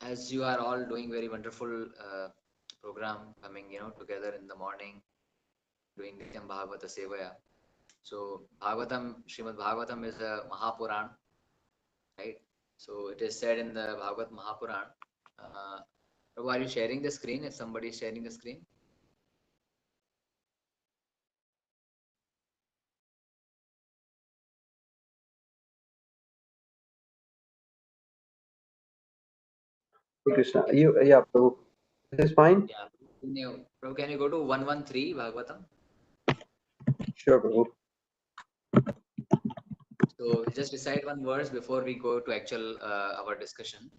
as you are all doing very wonderful program coming, together in the morning, doing Nityam Bhagavata Sevaya. So Bhagavatam, Srimad Bhagavatam is a Mahapuran, right? So it is said in the Bhagavat Mahapuran. Uh, Prabhu, are you sharing the screen? If somebody is sharing the screen, Krishna. Yeah, Prabhu. This is fine? yeah. Prabhu, can you go to 113 Bhagavatam? Sure, Prabhu. So we'll just recite one verse before we go to actual our discussion.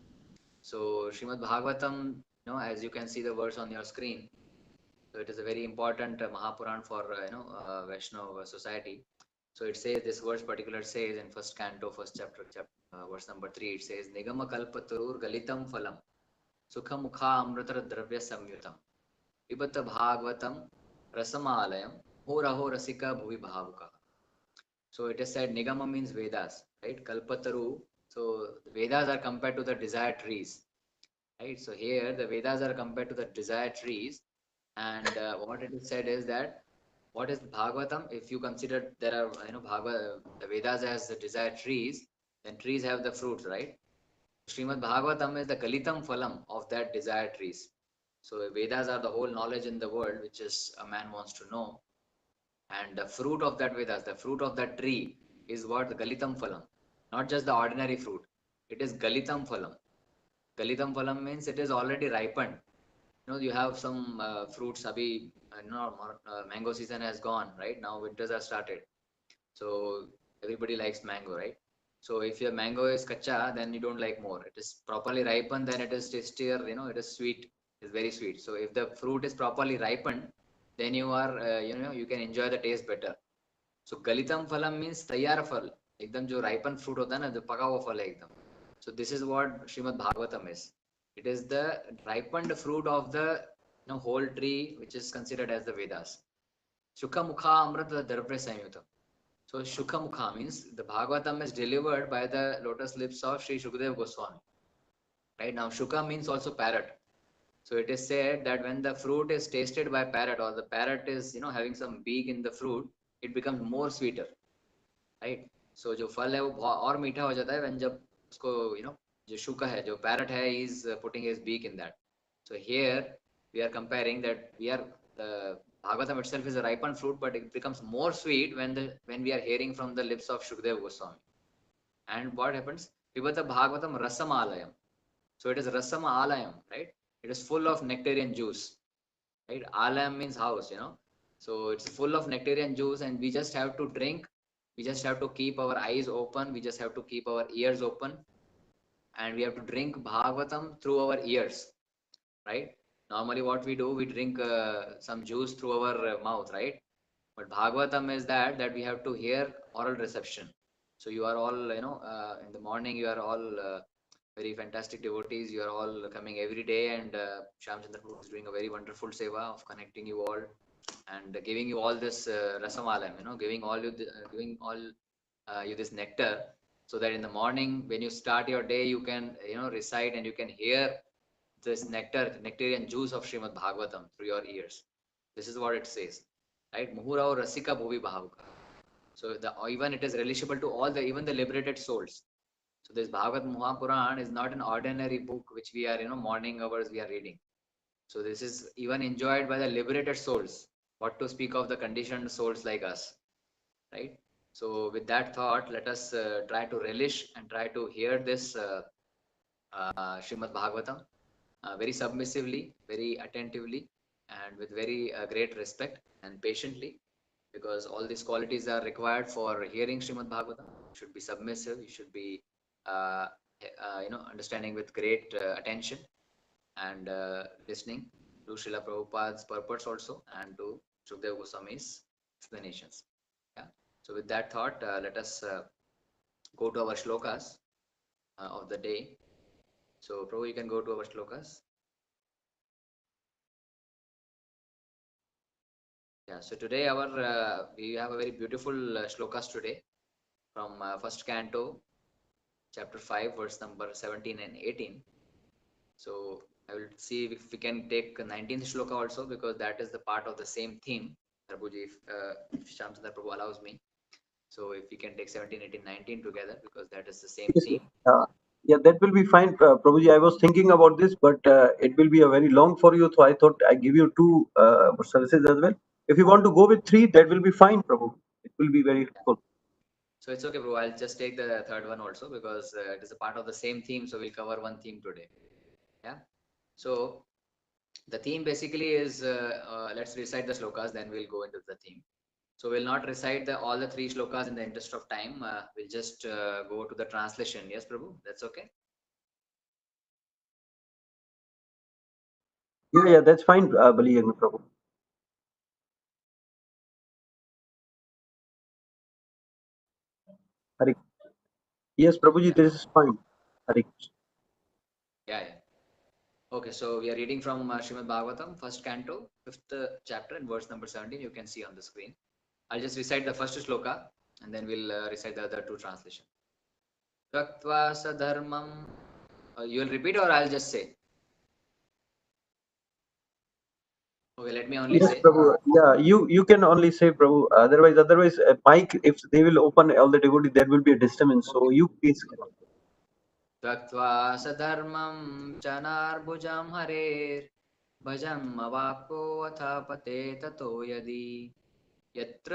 So Srimad Bhagavatam, as you can see the verse on your screen. So it is a very important Mahapuran for Vaishnava society. So it says this verse particular says in first canto, first chapter, verse number 3. It says Nigama kalpatarur galitam phalam sukha mukha amrata dravya samyutam pibata bhagavatam rasamalayam horaho rasika bhuvi bhavuka. So it is said Nigama means Vedas, right? Kalpataru. So Vedas are compared to the desired trees, right? So here the Vedas are compared to the desired trees, and what it is said is that what is Bhagavatam? If you consider there are the Vedas as the desired trees, then trees have the fruits, right? Srimad Bhagavatam is the Kalitam Phalam of that desired trees. So Vedas are the whole knowledge in the world which is a man wants to know, and the fruit of that Vedas, the fruit of that tree is what the Galitam Phalam, not just the ordinary fruit. It is Galitam Phalam. Galitam Phalam means it is already ripened. You have some fruits. Abhi, mango season has gone, right? Now winters have started. So everybody likes mango, right? So if your mango is kacha, then you don't like more. It is properly ripened, then it is tastier, it is sweet. It's very sweet. So if the fruit is properly ripened, then you are, you can enjoy the taste better. So galitam phalam means tayyar phal. एकदम जो ripened fruit होता है ना, जो पका हुआ फल है एकदम. So this is what Srimad Bhagavatam is. It is the ripened fruit of the whole tree, which is considered as the Vedas. Sukha Mukha Amrita Dharvya Samyutam. So Shukha Mukha means the Bhagavatam is delivered by the lotus lips of Sri Shukadeva Goswami. Right now, Shuka means also parrot. So it is said that when the fruit is tasted by parrot, or the parrot is having some beak in the fruit, it becomes more sweeter. Right? So जो फल है वो और मीठा हो जाता है when जब उसको जो शुका है जो parrot है he is putting his beak in that. So here we are comparing that we are the Bhagavatam itself is a ripened fruit, but it becomes more sweet when we are hearing from the lips of Shukadeva Goswami. And what happens? Pibata Bhagavatam Rasam Alayam. So it is Rasam Alayam, right? It is full of nectarian juice, right? Alayam means house. So it's full of nectarian juice, and we just have to drink. We just have to keep our eyes open. We just have to keep our ears open, and we have to drink Bhagavatam through our ears, right? Normally, what we do, we drink some juice through our mouth, right? But Bhagavatam is that we have to hear oral reception. So you are all, in the morning, you are all very fantastic devotees. You are all coming every day, and Shyam Chandra Prabhu is doing a very wonderful seva of connecting you all and giving you all this rasamalam, giving all you this nectar, so that in the morning when you start your day, you can recite and you can hear this nectarian juice of Srimad Bhagavatam through your ears. This is what it says, right? Muhurao rasika bhuvi bhavuka. So even it is relishable to all the even the liberated souls. So this Bhagavad Mahapuran is not an ordinary book which we are morning hours we are reading. So this is even enjoyed by the liberated souls. What to speak of the conditioned souls like us, right? So with that thought, let us try to relish and try to hear this Srimad Bhagavatam very submissively, very attentively, and with very great respect and patiently, because all these qualities are required for hearing Srimad Bhagavatam. You should be submissive. You should be, uh, understanding with great attention and listening to Srila Prabhupada's purpose also and to Shukdev Goswami's explanations. Yeah. So with that thought, let us go to our shlokas of the day. So Prabhu, you can go to our shlokas. Yeah. So today we have a very beautiful shlokas today from first canto, chapter 5, verse number 17 and 18. So I will see if we can take 19th shloka also, because that is the part of the same theme. Prabhuji, if Shamsundar Prabhu allows me. So if we can take 17, 18, 19 together, because that is the same Yes, theme. yeah, that will be fine, Prabhuji. I was thinking about this, but it will be a very long for you, so I thought I give you two services as well. If you want to go with three, that will be fine, Prabhu. It will be very helpful. So it's okay, bro. I'll just take the third one also, because it is a part of the same theme. So we'll cover one theme today. Yeah. So the theme basically is let's recite the shlokas, then we'll go into the theme. So we'll not recite all the three shlokas in the interest of time. We'll just go to the translation. Yes, Prabhu, that's okay. Yeah, that's fine, Bali Agni Prabhu. Hare. Yes, Prabhuji, Yeah, this is fine. Hare. yeah, yeah. Okay, so we are reading from Srimad Bhagwatam, first canto, fifth chapter, and verse number 17. You can see on the screen. I'll just recite the first shloka, and then we'll recite the other two translations. Tyaktva sadharmam. You will repeat, or I'll just say? Okay, let me only Yes, say. Prabhu. Yeah, you can only say, Prabhu. Otherwise, Mike, if they will open all the devotee, there will be a disturbance. So Okay. you please. त्यक्त्वा सधर्मं चनार्भुजं हरेर्भजमवाप्योऽथ पते ततो यदि यत्र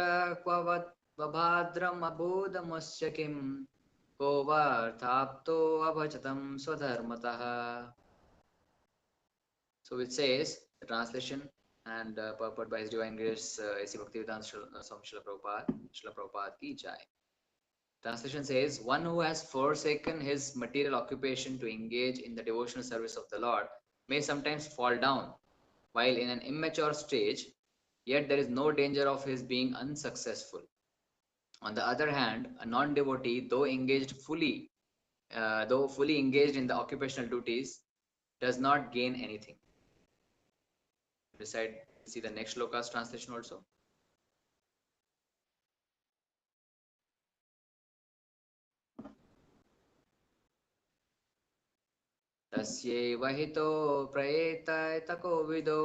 क्वभद्रमबोधमस्य किं को वार्थाप्तोऽभजतं स्वधर्मतः. So it says, the translation and purport by His Divine Grace A.C. Bhaktivedanta Swami Srila Prabhupada, Srila Prabhupada ki jai. Translation says, one who has forsaken his material occupation to engage in the devotional service of the Lord may sometimes fall down while in an immature stage, yet there is no danger of his being unsuccessful. On the other hand, a non-devotee, though fully engaged in the occupational duties, does not gain anything. Beside, see the next shloka's translation also. तस्यैव हितो प्रयेतैतको विदो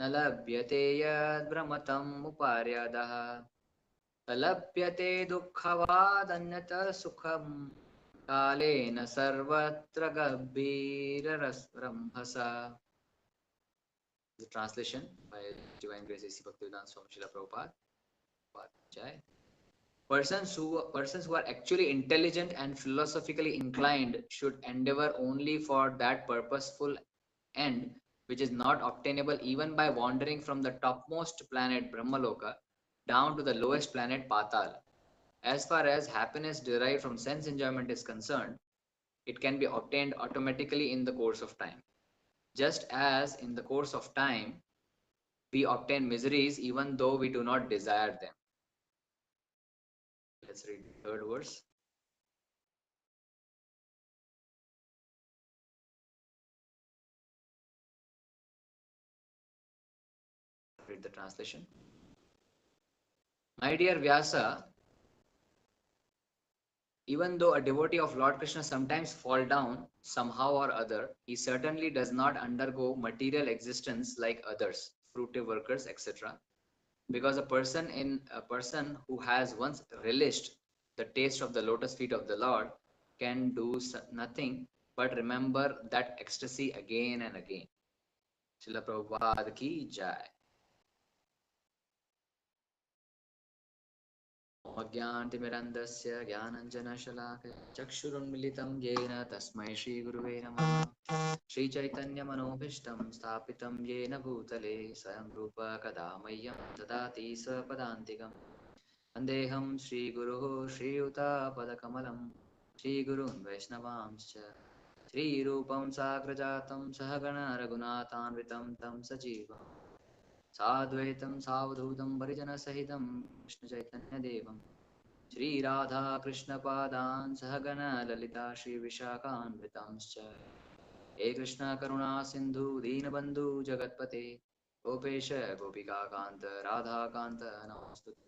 न लभ्यते यद्भ्रमतम् उपार्यदः लभ्यते दुःखवादन्यतः सुखम् कालेन सर्वत्र गभीररसरम्भसा. The translation by Divine Grace A.C. Bhaktivedanta Swami Srila Prabhupada. Jai. Persons who are actually intelligent and philosophically inclined should endeavor only for that purposeful end which is not obtainable even by wandering from the topmost planet Brahmaloka down to the lowest planet Patal. As far as happiness derived from sense enjoyment is concerned, it can be obtained automatically in the course of time. Just as in the course of time, we obtain miseries even though we do not desire them. Let's read the third verse. Read the translation. My dear Vyasa, even though a devotee of Lord Krishna sometimes fall down somehow or other, he certainly does not undergo material existence like others, fruitive workers, etc. Because a person who has once relished the taste of the lotus feet of the Lord can do nothing but remember that ecstasy again and again. Srila Prabhupada ki jai. अज्ञानतिमिरन्दस्य ज्ञानञ्जनशलाकया चक्षुरुन्मिलितं येन तस्मै श्रीगुरुवे नमः. श्रीचैतन्यमनोभीष्टं स्थापितं येन भूतले स्वयं रूप कदा मह्यं ददाति स्वपदान्तिकम्. वन्देऽहं श्रीगुरुः श्रीयुतापदकमलं श्रीगुरून् वैष्णवांश्च श्रीरूपं साग्रजातं सहगण रघुनाथान्वितं तं सजीवम् साद्वैतं सावधूतं परिजनसहितं कृष्णचैतन्यदेवं श्रीराधाकृष्णपादान् सहगण ललिता श्रीविशाखान्वितांश्च हे कृष्ण करुणा सिन्धु दीनबन्धु जगत्पते गोपेश गोपिकान्त राधाकान्त नमोऽस्तुते.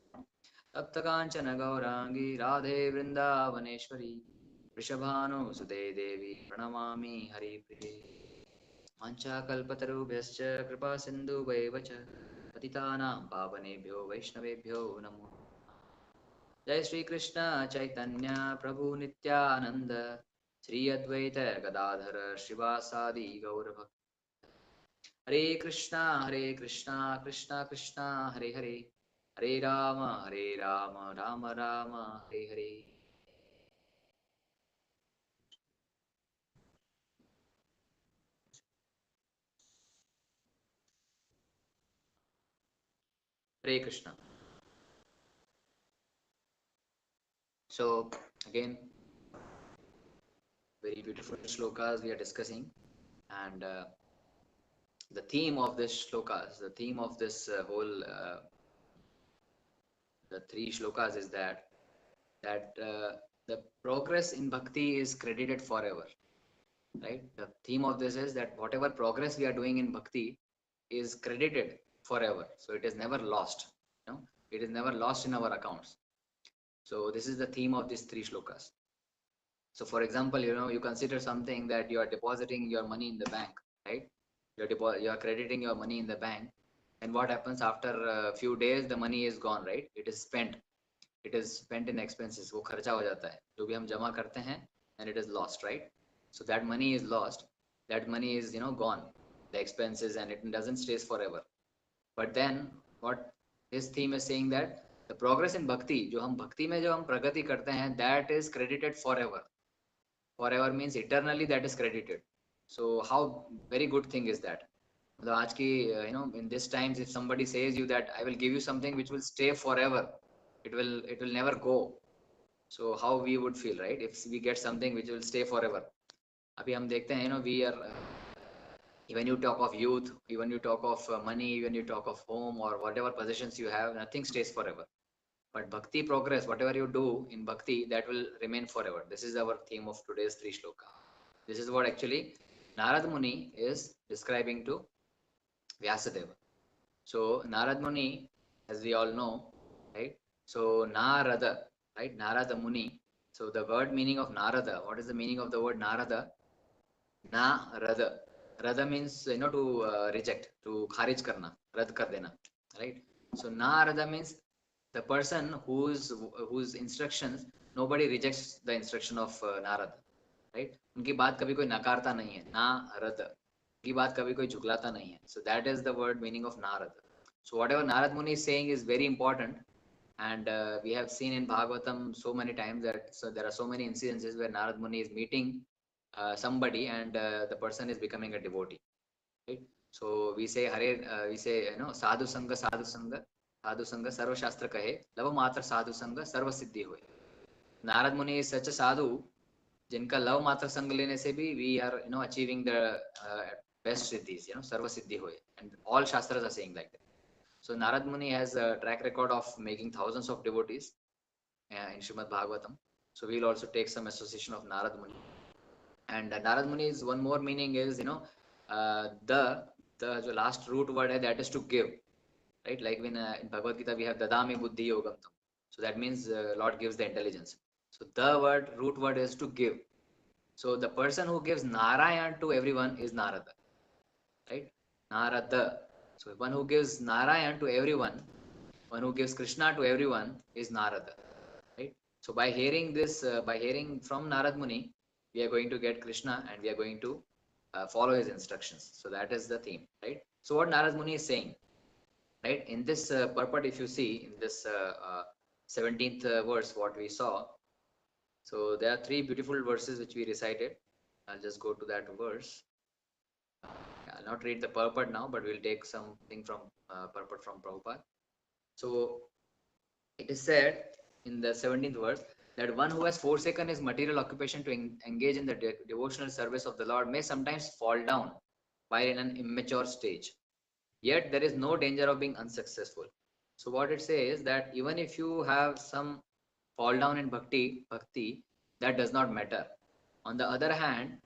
तप्तकाञ्चन गौराङ्गी राधे वृन्दावनेश्वरी वृषभानुसुते देवी प्रणमामि हरिप्रिये. वाञ्छाकल्पतरुभ्यश्च कृपा सिन्धुभैव च पतितानां पावनेभ्यो वैष्णवेभ्यो नमो। जय श्री कृष्ण चैतन्य प्रभु नित्यानंद, श्री अद्वैत गदाधर श्रीवासादि गौरभक्त। हरे कृष्णा कृष्णा कृष्णा हरे हरे, हरे Ram Ram Ram Hare Hare. Hare Krishna. So again, very beautiful shlokas we are discussing, and the theme of this shlokas, the theme of this whole the three shlokas is that the progress in bhakti is credited forever, right? The theme of this is that whatever progress we are doing in bhakti is credited forever, so it is never lost. You know, it is never lost in our accounts. So this is the theme of these three shlokas. So for example, you consider something that you are depositing your money in the bank, right? You are crediting your money in the bank, and what happens after a few days? The money is gone, right? It is spent. It is spent in expenses. वो खर्चा हो जाता है जो भी हम जमा करते हैं, and it is lost, right? So that money is lost. That money is gone, the expenses, and it doesn't stays forever. But then what this theme is saying that the progress in bhakti, जो हम भक्ति में जो हम प्रगति करते हैं, that is credited forever. Forever means eternally, that is credited. So how very good thing is that? मतलब आज की in this times, if somebody says you that I will give you something which will stay forever, it will never go. So how we would feel, right, if we get something which will stay forever? अभी हम देखते हैं we are even you talk of youth, even you talk of money, even you talk of home or whatever possessions you have, nothing stays forever. But bhakti progress, whatever you do in bhakti, that will remain forever. This is our theme of today's three shloka. This is what actually Narad Muni is describing to Vyasadeva. So Narad Muni, as we all know, right? So Narada, right? Narada Muni. So the word meaning of Narada, what is the meaning of the word Narada? Narada. Rada means to reject, to kharij karna, rad kar dena, right? So Narada means the person whose instructions nobody rejects the instruction of Narada, right? उनकी बात कभी कोई नकारता नहीं है, नारद की बात कभी कोई झुकलाता नहीं है. So that is the word meaning of Narad. So whatever Narad Muni is saying is very important, and we have seen in Bhagavatam so many times that there are so many incidences where Narad Muni is meeting somebody, and the person is becoming a devotee, right? So we say we say sadhu sanga sadhu sanga sadhu sanga sarva shastra kahe lava matra sadhu sanga sarva siddhi hoye. Narad Muni is such a sadhu जिनका love मात्र संग लेने से भी we are achieving the best siddhis, sarva siddhi hoye, and all shastras are saying like that. So Narad Muni has a track record of making thousands of devotees in Srimad Bhagwatam. So we'll also take some association of Narad Muni. And Narad Muni is one more meaning is the last root word hai, that is to give, right? Like when in Bhagavad Gita we have Dadami Buddhi Yogam. So that means Lord gives the intelligence. So the root word is to give. So the person who gives Narayan to everyone is Narada, right? Narada. So one who gives Narayan to everyone, one who gives Krishna to everyone is Narada, right? So by hearing this, by hearing from Narad Muni, we are going to get Krishna, and we are going to follow his instructions. So that is the theme, right? So what Narad Muni is saying, right? In this purport, if you see in this 17th verse, what we saw. So there are three beautiful verses which we recited. I'll just go to that verse. I'll not read the purport now, but we'll take something from purport from Prabhupada. So it is said in the 17th verse that one who has forsaken his material occupation to engage in the devotional service of the Lord may sometimes fall down while in an immature stage. Yet there is no danger of being unsuccessful. So what it says is that even if you have some fall down in bhakti, that does not matter. On the other hand,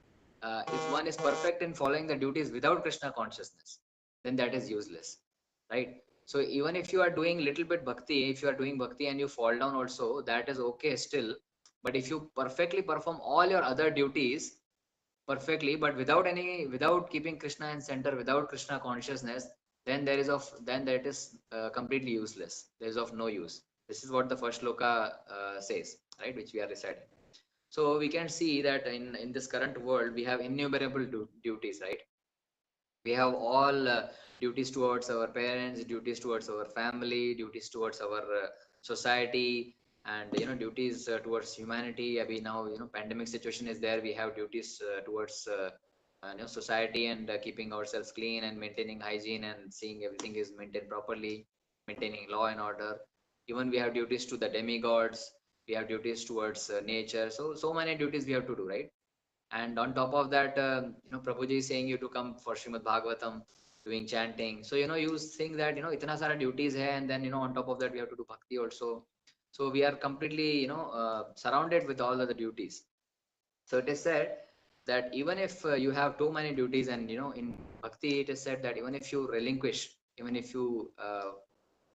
if one is perfect in following the duties without Krishna consciousness, then that is useless, right? So even if you are doing little bit bhakti, if you are doing bhakti and you fall down also, that is okay still. But if you perfectly perform all your other duties, perfectly, but without keeping Krishna in center, without Krishna consciousness, then then that is completely useless. There is of no use. This is what the first shloka says, right, which we are reciting. So we can see that in this current world we have innumerable duties, right? We have all duties towards our parents, duties towards our family, duties towards our society, and duties towards humanity. I mean, now pandemic situation is there, we have duties towards society, and keeping ourselves clean and maintaining hygiene and seeing everything is maintained properly, maintaining law and order. Even we have duties to the demigods, we have duties towards nature. So many duties we have to do, right? And on top of that, Prabhuji is saying you to come for Srimad Bhagwatam, doing chanting. So you think that itna sara duties hai, and then on top of that we have to do bhakti also. So we are completely surrounded with all of the duties. So it is said that even if you have too many duties, and in bhakti it is said that even if you relinquish, even if you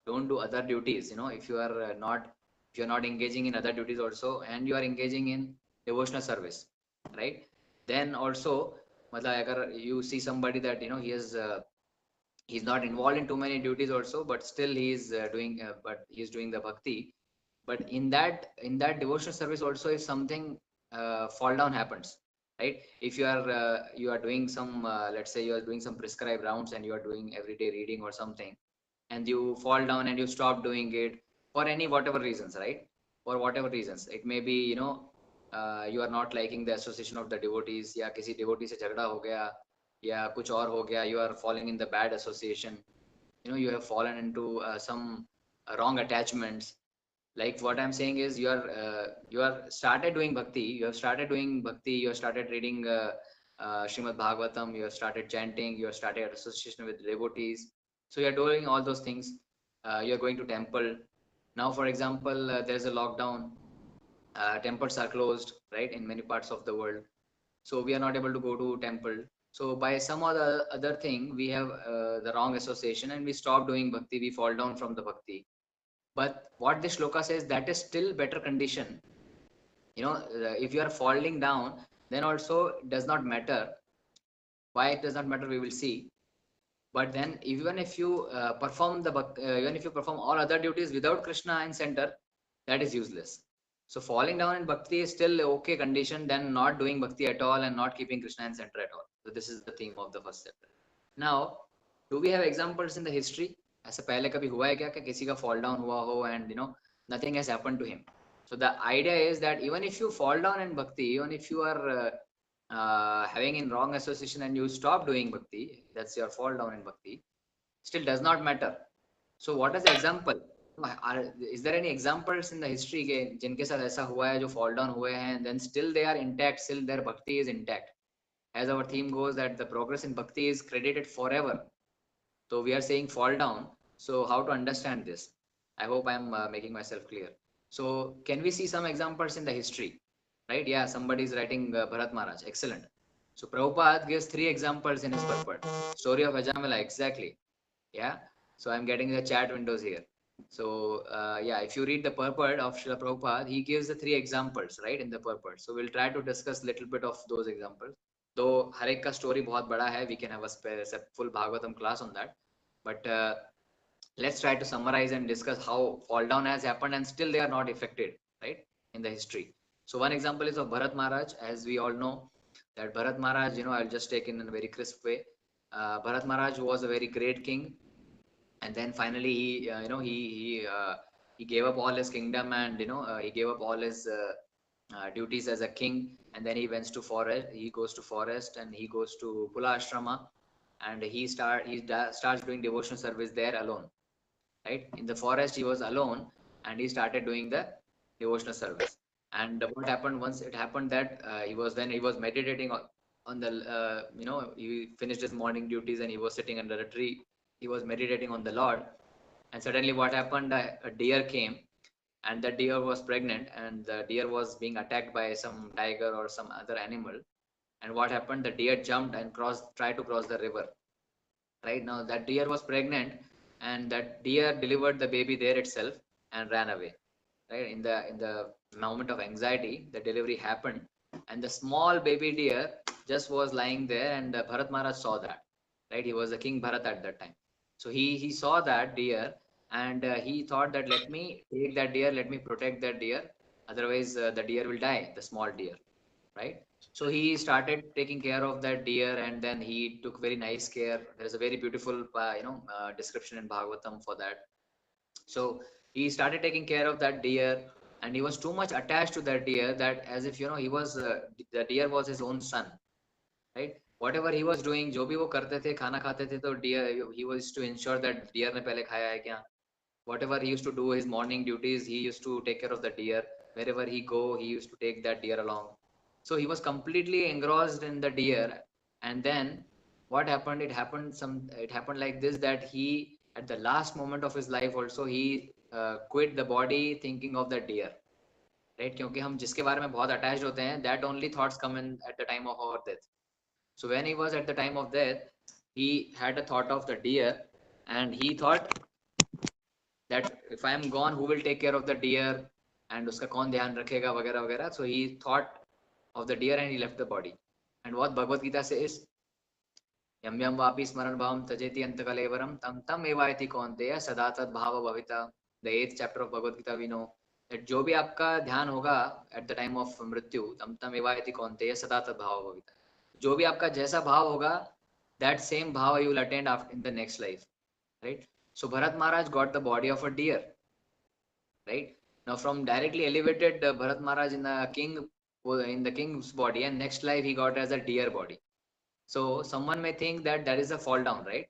don't do other duties, if you are not, if you are not engaging in other duties also, and you are engaging in devotional service, right? Then also, matlab, agar you see somebody that he is he's not involved in too many duties also, but still he is but he is doing the bhakti. But in that devotional service also, if something fall down happens, right? If you are doing some let's say you are doing some prescribed rounds, and you are doing everyday reading or something, and you fall down and you stop doing it for any whatever reasons, right? For whatever reasons, it may be you are not liking the association of the devotees, या किसी devotee से झगड़ा हो गया, या कुछ और हो गया, you are falling in the bad association, you have fallen into some wrong attachments. Like what I'm saying is, you are started doing bhakti, you have started doing bhakti, you have started reading Srimad Bhagwatam, you have started chanting, you have started association with devotees. So you are doing all those things. You are going to temple. Now for example, there's a lockdown, temples are closed, right, in many parts of the world. So we are not able to go to temple. So by some other thing, we have the wrong association, and we stop doing bhakti, we fall down from the bhakti. But what this shloka says, that is still better condition. If you are falling down, then also it does not matter. Why it does not matter, we will see. But then even if you even if you perform all other duties without Krishna in center, that is useless. So falling down in bhakti is still okay condition than not doing bhakti at all and not keeping Krishna in center at all. So this is the theme of the first chapter. Now, do we have examples in the history? ऐसा पहले कभी हुआ है क्या कि किसी का fall down हुआ हो and nothing has happened to him? So the idea is that even if you fall down in bhakti, even if you are having in wrong association and you stop doing bhakti, that's your fall down in bhakti, still does not matter. So what is the example? Is there any examples in the history के जिनके साथ ऐसा हुआ है जो fall down हुए हैं and then still they are intact, still their bhakti is intact? As our theme goes that the progress in bhakti is credited forever. So we are saying fall down. So how to understand this? I hope I'm making myself clear. So can we see some examples in the history? Right? Yeah, somebody is writing Bharat Maharaj. Excellent. So Prabhupada gives 3 examples in his purport. Story of Ajamila, exactly. Yeah. So I'm getting the chat windows here. So yeah, if you read the purport of Srila Prabhupada, he gives the 3 examples, right, in the purport. So we'll try to discuss a little bit of those examples. Though हर एक का story बहुत बड़ा है, we can have a full Bhagavatam class on that. But let's try to summarize and discuss how fall down has happened and still they are not affected, right, in the history. So one example is of Bharat Maharaj. As we all know that Bharat Maharaj, I'll just take in a very crisp way. Bharat Maharaj was a very great king, and then finally he he gave up all his kingdom, and he gave up all his duties as a king, and then he went to forest, he goes to forest, and he goes to Kula Ashrama, and starts doing devotional service there alone, right? In the forest he was alone, and he started doing the devotional service. And what happened once, it happened that he was meditating on the he finished his morning duties and he was sitting under a tree, he was meditating on the Lord. And suddenly what happened, a deer came, and the deer was pregnant, and the deer was being attacked by some tiger or some other animal. And what happened, the deer jumped and tried to cross the river. Right, now that deer was pregnant, and that deer delivered the baby there itself and ran away. Right, in the moment of anxiety, the delivery happened, and the small baby deer just was lying there, and Bharat Maharaj saw that, right? He was the King Bharat at that time. So he saw that deer, and he thought that let me take that deer, let me protect that deer, otherwise the deer will die, the small deer, right? So he started taking care of that deer, and then he took very nice care. There's a very beautiful, description in Bhagavatam for that. So he started taking care of that deer, and he was too much attached to that deer that as if he was the deer was his own son, right? Whatever he was doing, जो भी वो करते थे, खाना खाते थे, तो deer, he was to ensure that deer ने पहले खाया है क्या. Whatever he used to do, his morning duties, he used to take care of the deer. Wherever he go, he used to take that deer along. So he was completely engrossed in the deer. And then what happened? It happened like this, that he, at the last moment of his life also, he quit the body thinking of the deer. Right? क्योंकि हम जिसके बारे में बहुत attached होते हैं, that only thoughts come in at the time of our death. So when he was at the time of death, he had a thought of the deer, and he thought that if I am gone, who will take care of the deer, and uska kaun dhyan rakhega वगैरह वगैरह. So he thought of the deer and he left the body. And what Bhagavad Gita says, यम यम वापि स्मरण भावम त्यजेति अंतकलेवरम तम तम एवायति कौन्तेय सदा तद भाव भविता. The 8th chapter of Bhagavad Gita we know that जो भी आपका ध्यान होगा at the time of मृत्यु, तम तम एवायति कौन्तेय सदा तद भाव भविता. जो भी आपका जैसा भाव होगा, that same भाव you will attain after in the next life, right? So Bharat Maharaj got the body of a deer, right? Now from directly elevated Bharat Maharaj in the king's body, and next life he got as a deer body. So someone may think that that is a fall down, right?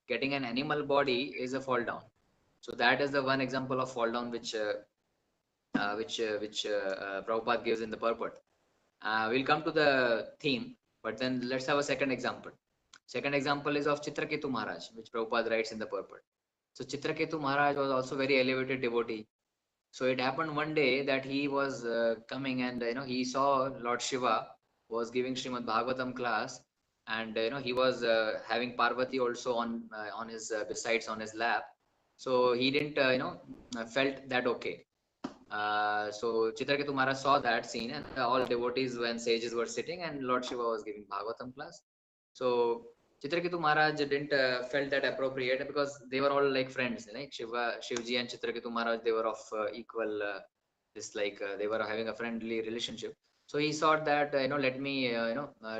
Getting an animal body is a fall down. So that is the one example of fall down which Prabhupada gives in the purport. We'll come to the theme, but then let's have a second example. Second example is of Chitraketu Maharaj, which Prabhupada writes in the purport. So Chitraketu Maharaj was also very elevated devotee. So it happened one day that he was coming, and he saw Lord Shiva was giving Srimad Bhagwatam class, and he was having Parvati also on his besides on his lap. So he didn't felt that okay. So Chitraketu Maharaj saw that scene, and all devotees and sages were sitting, and Lord Shiva was giving Bhagwatam class. So Chitraketu Maharaj didn't felt that appropriate, because they were all like friends, like Shivji and Chitraketu Maharaj. They were of equal, they were having a friendly relationship. So he thought that let me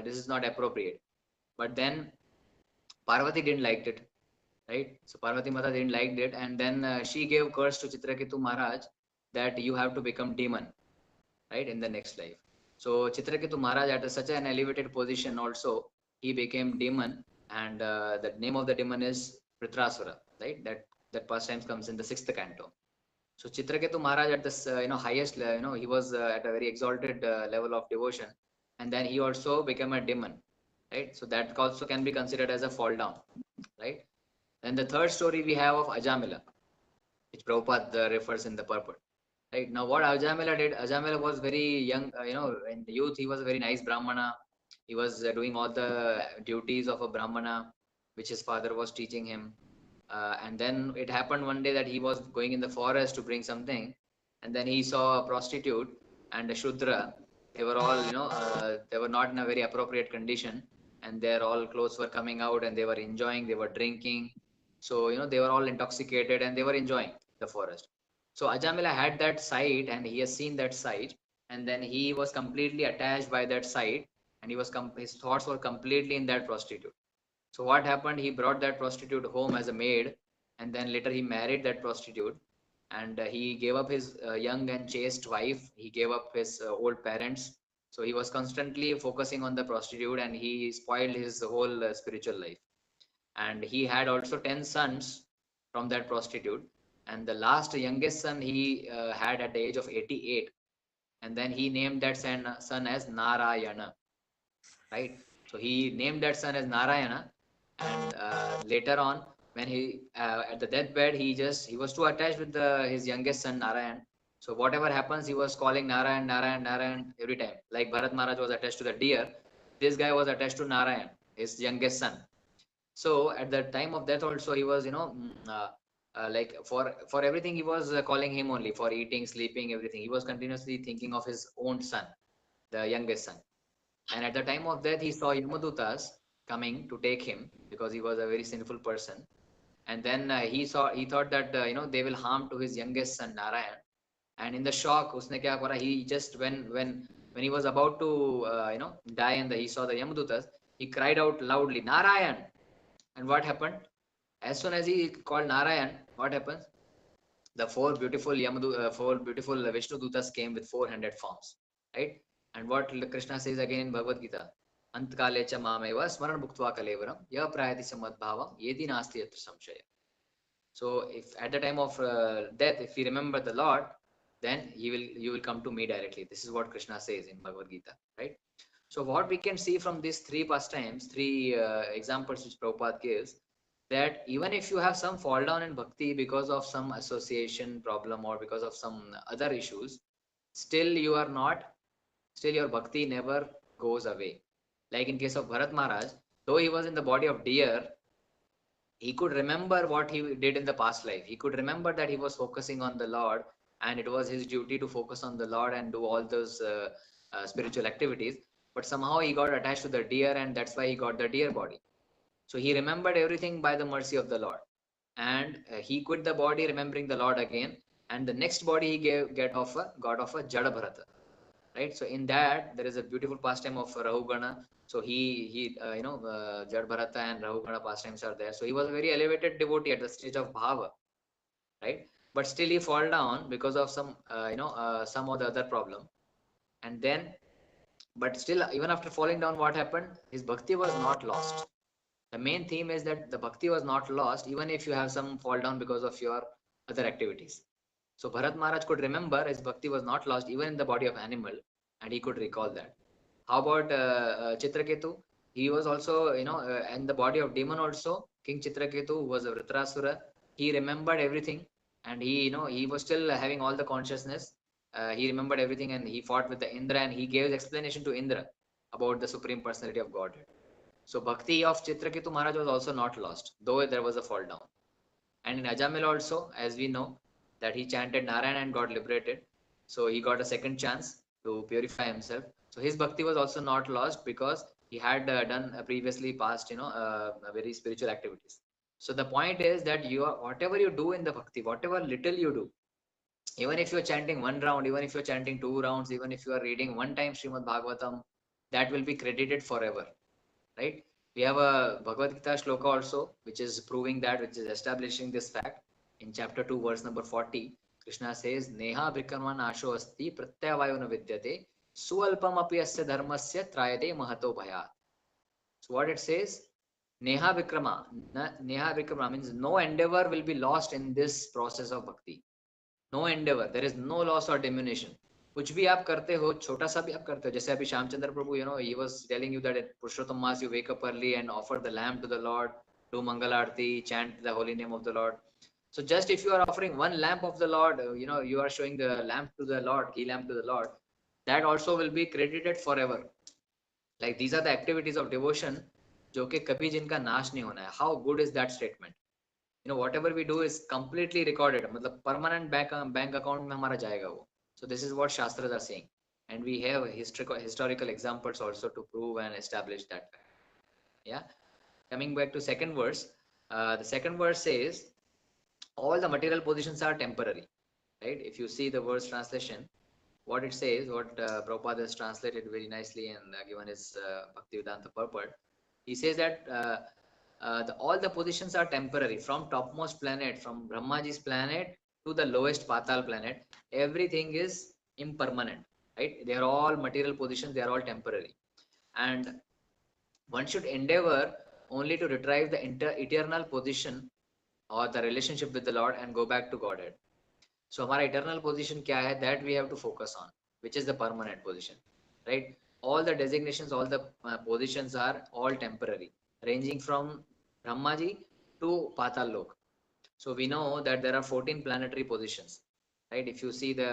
this is not appropriate. But then Parvati didn't like it, right? So Parvati Mata didn't like it, and then she gave curse to Chitraketu Maharaj that you have to become demon, right, in the next life. So Chitraketu Maharaj, at such an elevated position also, he became demon, and the name of the demon is Vritrasura, right? That pastime comes in the 6th canto. So Chitraketu Maharaj at this highest, he was at a very exalted level of devotion, and then he also became a demon, right? So that also can be considered as a fall down, right? Then the third story we have of Ajamila, which Prabhupada refers in the purport. Right now, what Ajamila did, Ajamila was very young, in youth, he was a very nice Brahmana. He was doing all the duties of a Brahmana, which his father was teaching him. And then it happened one day that he was going in the forest to bring something, and then he saw a prostitute and a Shudra. They were all, they were not in a very appropriate condition, and their all clothes were coming out, and they were enjoying, they were drinking. So, they were all intoxicated, and they were enjoying the forest. So Ajamila had that sight, and he has seen that sight, and then he was completely attached by that sight, and his thoughts were completely in that prostitute. So what happened? He brought that prostitute home as a maid, and then later he married that prostitute, and he gave up his young and chaste wife. He gave up his old parents. So he was constantly focusing on the prostitute, and he spoiled his whole spiritual life. And he had also 10 sons from that prostitute, and the last youngest son he had at the age of 88, and then he named that son as Narayana, right? So he named that son as Narayana, and later on, when he at the deathbed, he was too attached with his youngest son Narayan. So whatever happens, he was calling Narayan, Narayan, Narayan every time. Like Bharat Maharaj was attached to the deer, this guy was attached to Narayan, his youngest son. So at the time of death also, he was like for everything he was calling him only, for eating, sleeping, everything. He was continuously thinking of his own son, the youngest son. And at the time of death, he saw Yamadutas coming to take him because he was a very sinful person. And then he thought that they will harm to his youngest son Narayan. And in the shock, usne kya kara, he just when he was about to die and he saw the Yamadutas, he cried out loudly, Narayan. And what happened? As soon as he called Narayan, what happens? The four beautiful Vishnu Dutas came with 400 forms, right? And what Krishna says again in Bhagavad Gita, Antkale cha mameva smaran bhuktva kalevaram ya prayati samadbhavam yedi nasti yatra samshaya. So if at the time of death, if we remember the Lord, then you will come to me directly. This is what Krishna says in Bhagavad Gita, right? So what we can see from these three pastimes, three examples which Prabhupada gives, that even if you have some fall down in bhakti because of some association problem or because of some other issues, still you are not, still your bhakti never goes away. Like in case of Bharat Maharaj, though he was in the body of deer, he could remember what he did in the past life. He could remember that he was focusing on the Lord, and it was his duty to focus on the Lord and do all those spiritual activities. But somehow he got attached to the deer, and that's why he got the deer body. So he remembered everything by the mercy of the Lord, and he quit the body, remembering the Lord again. And the next body he got of a Jada Bharata, right? So in that there is a beautiful pastime of Rahugana. So Jad Bharata and Rahugana pastimes are there. So he was a very elevated devotee at the stage of Bhava, right? But still he fall down because of some or the other problem. And then, but still, even after falling down, what happened? His bhakti was not lost. The main theme is that the bhakti was not lost, even if you have some fall down because of your other activities. So Bharat Maharaj could remember his bhakti was not lost even in the body of animal, and he could recall that. How about Chitraketu? He was also, in the body of demon also. King Chitraketu, who was a Vritrasura, he remembered everything, and he was still having all the consciousness. He remembered everything, and he fought with the Indra, and he gave explanation to Indra about the Supreme Personality of Godhead. So Bhakti of Chitraketu Maharaj was also not lost, though there was a fall down. And in Ajamil also, as we know, that he chanted Narayan and got liberated. So he got a second chance to purify himself. So his bhakti was also not lost because he had done previously past, very spiritual activities. So the point is that whatever you do in the bhakti, whatever little you do, even if you're chanting one round, even if you're chanting two rounds, even if you are reading one time Srimad Bhagwatam, that will be credited forever, right? We have a Bhagavad Gita shloka also, which is proving that, which is establishing this fact. In chapter 2, verse number 40, Krishna says, Neha Vikraman Asho Asti Pratyavayona Vidyate Sualpam api asya dharmasya trayate mahato bhayat. So what it says, Neha Vikrama, Neha Vikrama means no endeavor will be lost in this process of bhakti. No endeavour, there is no loss or diminution. कुछ भी आप करते हो, छोटा सा भी आप करते हो, जैसे अभी Shyamchandra Prabhu, he was telling you that at Purushottam Maas you wake up early and offer the lamp to the lord, do mangal aarti, chant the holy name of the Lord. So just if you are offering one lamp of the Lord, you are showing the lamp to the Lord, ghee lamp to the Lord, that also will be credited forever. Like these are the activities of devotion जो कि कभी जिनका नाश नहीं होना है. How good is that statement? Whatever we do is completely recorded, मतलब permanent bank account में हमारा जाएगा वो. So this is what shastras are saying, and we have historical examples also to prove and establish that fact. Yeah. Coming back to second verse, the second verse says all the material positions are temporary, right? If you see the verse translation, what it says, what Prabhupada has translated very nicely and given his Bhaktivedanta purport, he says that all the positions are temporary, from topmost planet, from Brahmaji's planet to the lowest Patal planet. Everything is impermanent, right? They are all material positions, they are all temporary. And one should endeavor only to retrieve the eternal position or the relationship with the Lord and go back to Godhead. So our eternal position kya hai, that we have to focus on, which is the permanent position, right? All the designations, all the positions are all temporary, ranging from Brahmaji to Patal Lok. So we know that there are 14 planetary positions, right? If you see the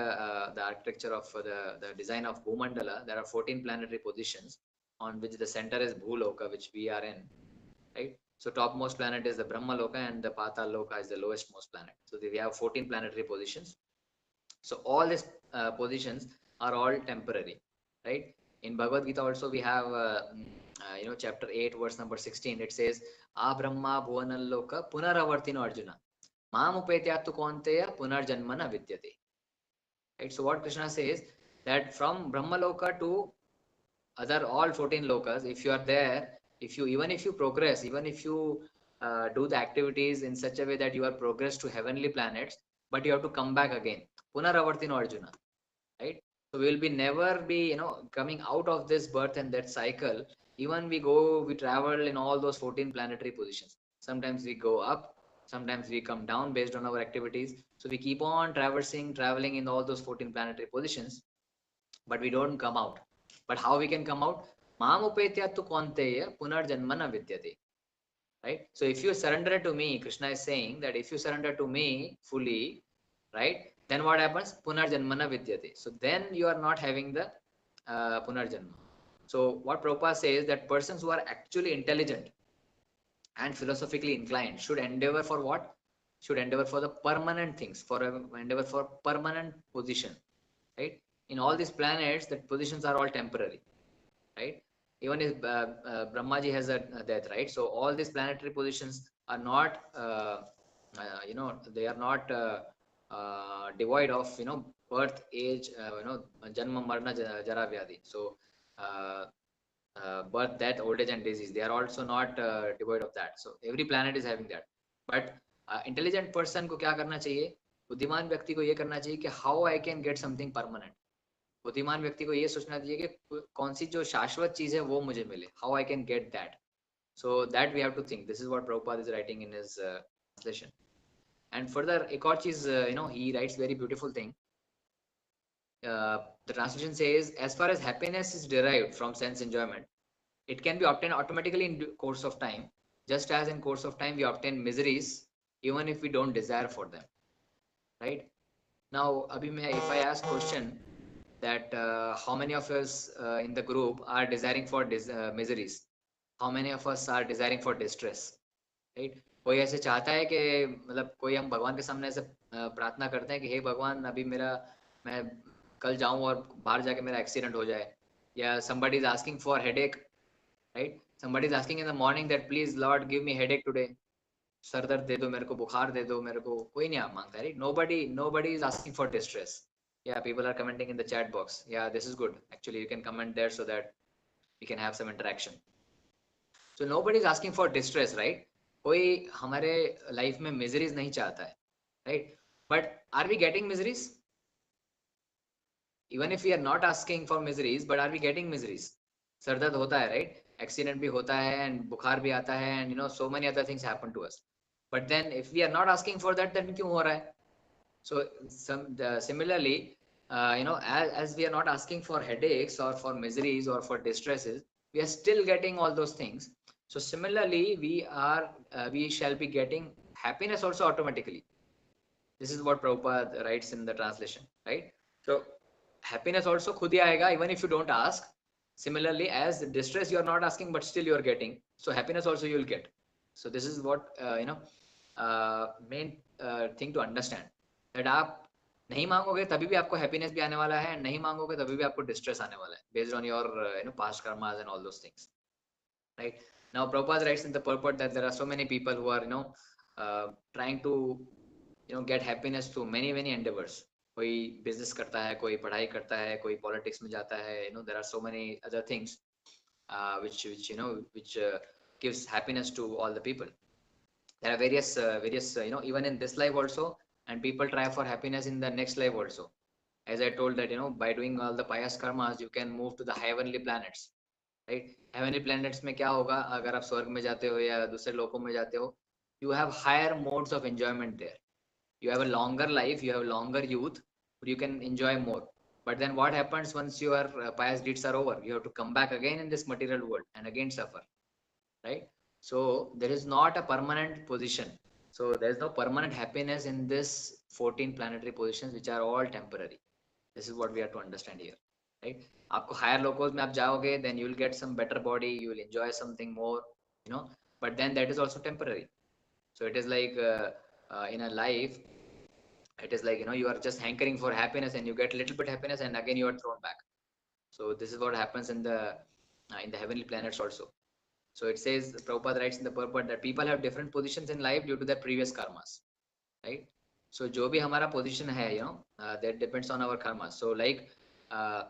architecture of the design of Bhumandala, there are 14 planetary positions on which the center is Bhuloka, which we are in, right? So topmost planet is the Brahma Loka and the Patal Loka is the lowest most planet. So we have 14 planetary positions. So all these positions are all temporary, right? In Bhagavad Gita also we have chapter 8 verse number 16. It says, "A Brahma bhuvanalloka punaravartino Arjuna mam upetyatu kaunteya punarjanmana vidyate." Right. So what Krishna says, that from Brahma Loka to other all 14 lokas, if you are there, if you, even if you progress, even if you do the activities in such a way that you are progress to heavenly planets, but you have to come back again. Punaravartino Arjuna. Right. So we will be never be, coming out of this birth and that cycle. Even we travel in all those 14 planetary positions. Sometimes we go up, sometimes we come down based on our activities. So we keep on traveling in all those 14 planetary positions, but we don't come out. But how we can come out? Mam upetyatu kaunteya punarjanmana vidyate. Right. So if you surrender to me, Krishna is saying that if you surrender to me fully, right, then what happens? Punarjanmana vidyate. So then you are not having the punarjanma. So what Prabhupada says, that persons who are actually intelligent and philosophically inclined should endeavor for what? Should endeavor for the permanent things, endeavor for permanent position, right? In all these planets, the positions are all temporary, right? Even if Brahmaji has a death, right? So all these planetary positions are not, they are not devoid of, birth, age, janma, marna, jara, vyadi. So uh, birth, death, old age, and disease. They are also not devoid of that. So every planet is having that. But intelligent person को क्या करना चाहिए? बुद्धिमान व्यक्ति को ये करना चाहिए कि how I can get something permanent. बुद्धिमान व्यक्ति को ये सोचना चाहिए कि कौन सी जो शाश्वत चीज है वो मुझे मिले. How I can get that. So that we have to think. This is what Prabhupada is writing in his translation. And further, एक और चीज, he writes very beautiful thing. The translation says, as far as happiness is derived from sense enjoyment, it can be obtained automatically in course of time, just as in course of time we obtain miseries even if we don't desire for them, right? Now abhi if I ask question that how many of us in the group are desiring for miseries, how many of us are desiring for distress, right? कोई ऐसे चाहता है कि मतलब कोई हम भगवान के सामने ऐसे प्रार्थना करते हैं कि हे भगवान अभी मेरा मैं कल जाऊं और बाहर जाके मेरा एक्सीडेंट हो जाए, या somebody is asking for headache, right? Somebody is asking in the morning that please Lord give me headache today. Sir दर्द दे दो मेरे को, बुखार दे दो मेरे को. कोई नहीं आप मांगता है, right? Nobody is asking for distress. Yeah, people are commenting in the chat box. Yeah, this is good. Actually, you can comment there so that we can have some interaction. So nobody is asking for distress, right? कोई हमारे life में miseries नहीं चाहता है, right? But are we getting miseries? Even if we are not asking for miseries, but are we getting miseries? Sir दर्द होता है, right? Accident भी होता है and बुखार भी आता है and so many other things happen to us. But then if we are not asking for that, then क्यों हो रहा है? So similarly, as we are not asking for headaches or for miseries or for distresses, we are still getting all those things. So similarly, we shall be getting happiness also automatically. This is what Prabhupada writes in the translation, right? So happiness also khud hi aayega even if you don't ask. Similarly, as distress you are not asking but still you are getting, so happiness also you will get. So this is what main thing to understand, that आप नहीं मांगोगे तभी भी आपको happiness भी आने वाला है, नहीं मांगोगे तभी भी आपको डिस्ट्रेस आने वाला है, based on your past karmas and all those things, right? Now Prabhupada writes in the purport that there are so many people who are trying to get happiness through many many endeavors. कोई business करता है, कोई पढ़ाई करता है, कोई politics में जाता है, there are so many other things which gives happiness to all the people. There are various even in this life also, and people try for happiness in the next life also. As I told that by doing all the pious karmas you can move to the heavenly planets, right? Heavenly planets में क्या होगा, अगर आप स्वर्ग में जाते हो या दूसरे लोकों में जाते हो, you have higher modes of enjoyment there. You have a longer life, you have longer youth, you can enjoy more. But then what happens once your pious deeds are over? You have to come back again in this material world and again suffer, right? So there is not a permanent position. So there is no permanent happiness in this 14 planetary positions, which are all temporary. This is what we have to understand here, right? आपको higher locals में आप जाओगे, then you will get some better body, you will enjoy something more, but then that is also temporary. So it is like in a life, it is like you are just hankering for happiness and you get a little bit happiness and again you are thrown back. So this is what happens in the heavenly planets also. So it says, Prabhupada writes in the purport that people have different positions in life due to their previous karmas, right? So जो भी हमारा position है, that depends on our karma. So like, uh,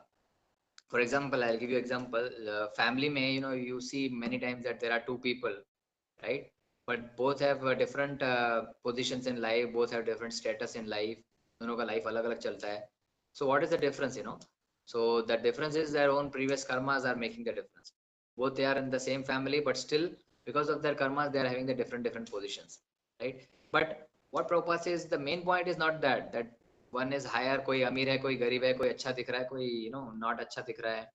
for example, I'll give you example. Family में, you see many times that there are two people, right? But both have different positions in life, both have different status in life. दोनों का life अलग अलग चलता है. So what is the difference? So the difference is their own previous karmas are making the difference. Both they are in the same family, but still because of their karmas, they are having the different positions, right? But what Prabhupada says, the main point is not that one is higher, कोई अमीर है, कोई गरीब है, कोई अच्छा दिख रहा है, कोई not अच्छा दिख रहा है.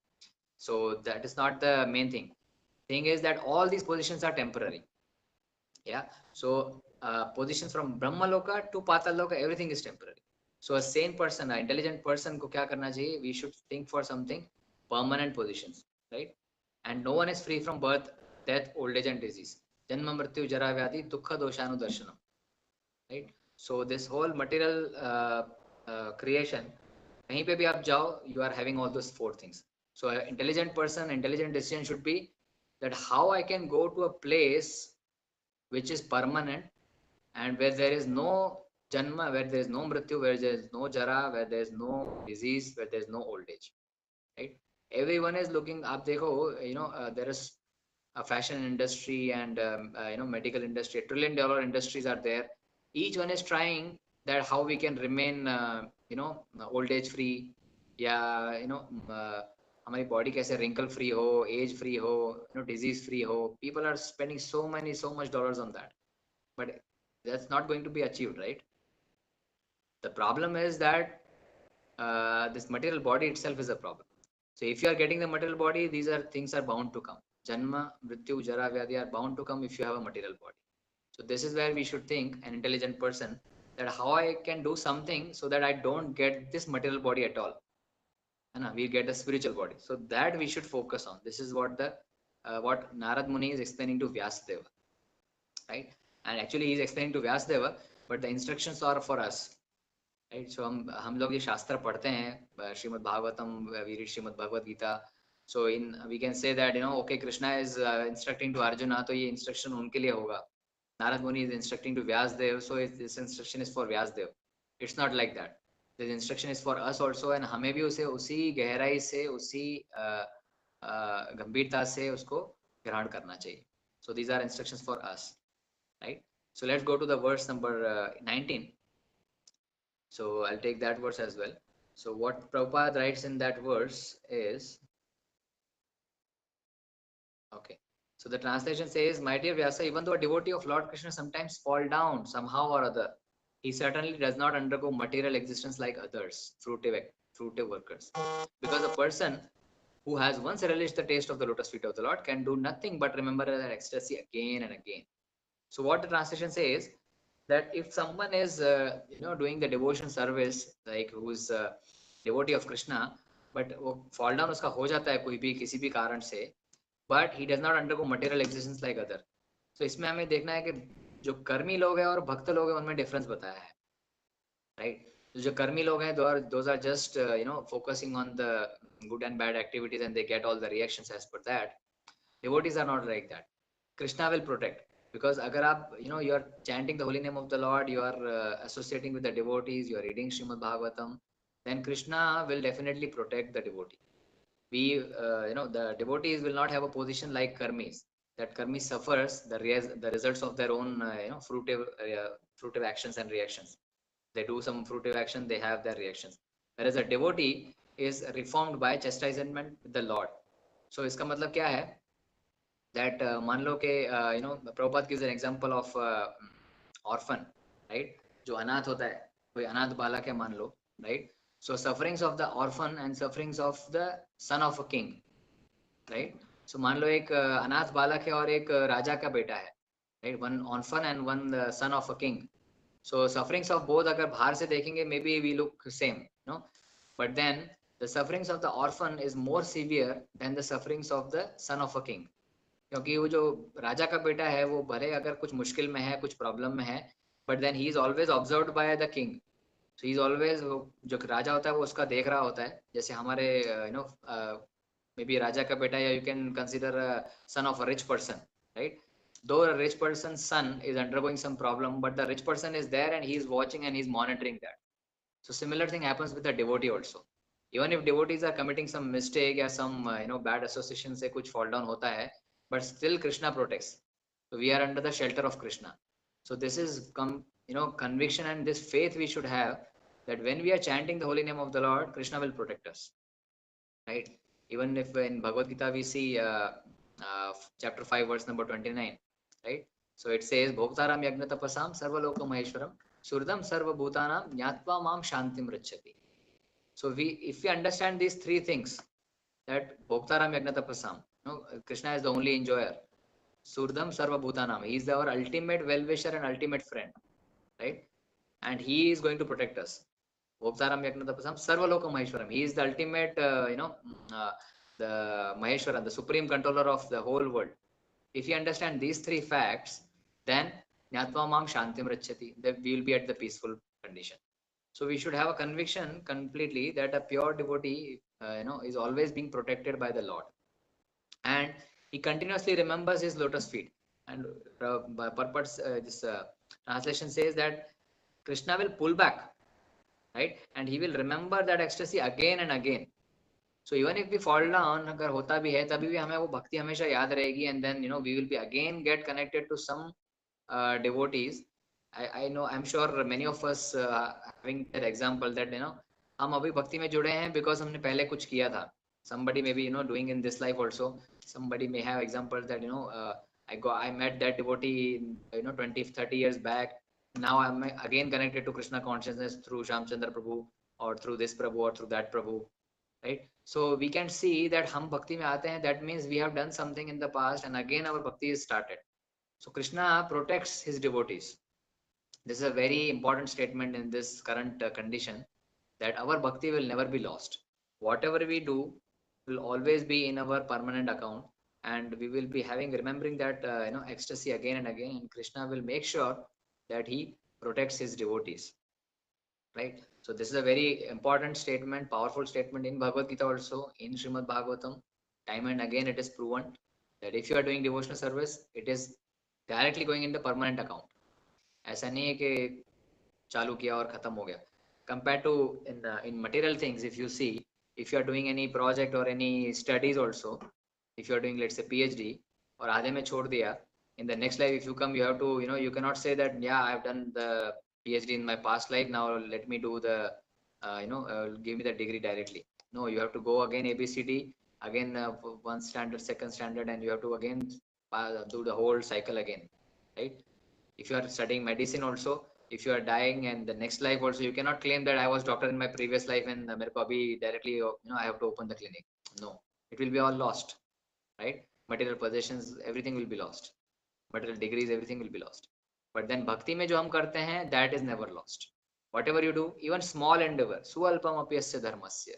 So that is not the main thing. Thing is that all these positions are temporary. Yeah. So positions from Brahma Loka to Patal Loka, everything is temporary. So a sane person, an intelligent person को क्या करना चाहिए? We should think for something permanent positions, right? And no one is free from birth, death, old age, and disease. जन्म मृत्यु जरा व्याधि दुख दोषानुदर्शनम, right? So this whole material creation, कहीं पे भी आप जाओ, you are having all those four things. So an intelligent person, intelligent decision should be that how I can go to a place which is permanent and where there is no janma, where there is no mrityu, where there is no jara, where there is no disease, where there is no old age, right? Everyone is looking. आप देखो, there is a fashion industry and medical industry, $1 trillion industries are there. Each one is trying that how we can remain old age free, या हमारी body कैसे wrinkle free हो, age free हो, disease free हो. People are spending so much dollars on that, but that's not going to be achieved, right? The problem is that this material body itself is a problem. So if you are getting the material body, these are things are bound to come. Janma, Mrityu, Jara, Vyadhi are bound to come if you have a material body. So this is where we should think, an intelligent person, that how I can do something so that I don't get this material body at all. And we get a spiritual body. So that we should focus on. This is what what Narad Muni is explaining to Vyasadeva, right? And actually he is explaining to Vyasadeva, but the instructions are for us. Right. So हम लोग ये शास्त्र पढ़ते हैं, Shrimad Bhagavatam, we read Shrimad Bhagavad Gita. So in we can say that okay, Krishna is instructing to Arjuna, तो ये instruction उनके लिए होगा. Narad Muni is instructing to Vyasadev, so this instruction is for Vyasadev. It's not like that. This instruction is for us also, and हमें भी उसे उसी गहराई से, उसी गंभीरता से उसको ग्रहण करना चाहिए. So these are instructions for us, right. So let's go to the verse number 19. So I'll take that verse as well. So what Prabhupada writes in that verse is, okay. So the translation says, "My dear Vyasa, even though a devotee of Lord Krishna sometimes fall down somehow or other, he certainly does not undergo material existence like others, fruitive workers. Because a person who has once relished the taste of the lotus feet of the Lord can do nothing but remember that ecstasy again and again." So what the translation says, that if someone is doing the devotion service, like who's a devotee of Krishna, but वो fall down उसका हो जाता है कोई भी किसी भी कारण से, but he does not undergo material existence like other. So इसमें हमें देखना है कि जो कर्मी लोग हैं और भक्त लोग हैं उनमें डिफरेंस बताया है, right? तो जो कर्मी लोग हैं, those are just focusing on the good and bad activities and they get all the reactions as per that. Devotees are not like that. Krishna will protect, because agar aap you are chanting the holy name of the Lord, you are associating with the devotees, you are reading Srimad Bhagwatam, then Krishna will definitely protect the devotee. We the devotees will not have a position like karmis, that karmi suffers the results of their own fruitive actions and reactions. They do some fruitive action, they have their reactions, whereas a devotee is reformed by chastisement with the Lord. So इसका मतलब क्या है, that मान लो कि Prabhupada gives an example of orphan, right? जो अनाथ होता है, कोई अनाथ बालक है मान लो, right? So sufferings of the orphan and sufferings of the son of a king, right? So मान लो एक अनाथ बालक है और एक राजा का बेटा है, right? One orphan and one son of a king. So sufferings of both अगर बाहर से देखेंगे, maybe we look same, but then the sufferings of the orphan is more severe than the sufferings of the son of a king. क्योंकि वो जो राजा का बेटा है, वो भले अगर कुछ मुश्किल में है, कुछ प्रॉब्लम में है, but then he is always observed by the king. So he's always, जो राजा होता है वो उसका देख रहा होता है, जैसे हमारे maybe राजा का बेटा, या you can consider a son of a rich person, right? Though a rich person's son is undergoing some problem, but the rich person is there and he is watching and he is monitoring that. So similar thing happens with the devotee also. Even if devotees are committing some mistake or some bad association से कुछ fall down होता है, but still Krishna protects. So we are under the shelter of Krishna. So this is conviction and this faith we should have, that when we are chanting the holy name of the Lord, Krishna will protect us, right? Even if in Bhagavad Gita we see chapter 5 verse number 29, right? So it says Bhoktaram Yagna Tapasam Sarvaloka Maheshwaram Shurdam Sarva Bhutanam Nyatva Mam Shantim Rachati. So if we understand these three things, that Bhoktaram Yagna Tapasam, Krishna is the only enjoyer. Surdam Sarva Bhutanam, he is our ultimate well-wisher and ultimate friend, right? And he is going to protect us. Bhoktaram Yagna Tapasam Sarvaloka Maheshwaram. He is the ultimate, the Maheshwaran, the supreme controller of the whole world. If you understand these three facts, then Nyatva Mam Shantim Rachati, that we will be at the peaceful condition. So we should have a conviction completely that a pure devotee, is always being protected by the Lord, and he continuously remembers his lotus feet. And purpose, this translation says that Krishna will pull back, right, and he will remember that ecstasy again and again. So even if we fall down, अगर होता भी है तभी भी हमें वो भक्ति हमेशा याद रहेगी, and then we will be again get connected to some devotees. I know, I'm sure many of us having that example that हम अभी भक्ति में जुड़े हैं because हमने पहले कुछ किया था. Somebody may be doing in this life also. Somebody may have examples that I met that devotee 20-30 years back. Now I'm again connected to Krishna consciousness through Shamchandra Prabhu, or through this Prabhu, or through that Prabhu, right? So we can see that हम भक्ति में आते हैं, that means we have done something in the past and again our bhakti is started. So Krishna protects his devotees. This is a very important statement in this current condition, that our bhakti will never be lost. Whatever we do will always be in our permanent account, and we will be remembering that ecstasy again and again, and Krishna will make sure that he protects his devotees, right? So this is a very important statement, powerful statement in Bhagavad Gita also, in Srimad Bhagwatam. Time and again it is proven that if you are doing devotional service, it is directly going in the permanent account. ऐसा नहीं है कि चालू किया और खत्म हो गया. Compared to in material things, if you see, if you are doing any project or any studies also, if you are doing, let's say, PhD, और आधे में छोड़ दिया, in the next life if you come, you have to, you cannot say that, yeah, I have done the PhD in my past life, now let me do the give me the degree directly. No, you have to go again ABCD, again one standard, second standard, and you have to again do the whole cycle again, right? If you are studying medicine also, if you are dying and the next life also, you cannot claim that I was doctor in my previous life and मेरे को अभी directly I have to open the clinic. No, it will be all lost, right? Material possessions, everything will be lost. Material degrees, everything will be lost. But then bhakti में जो हम करते हैं, that is never lost. Whatever you do, even small endeavor, sualpam apyasya dharmasya,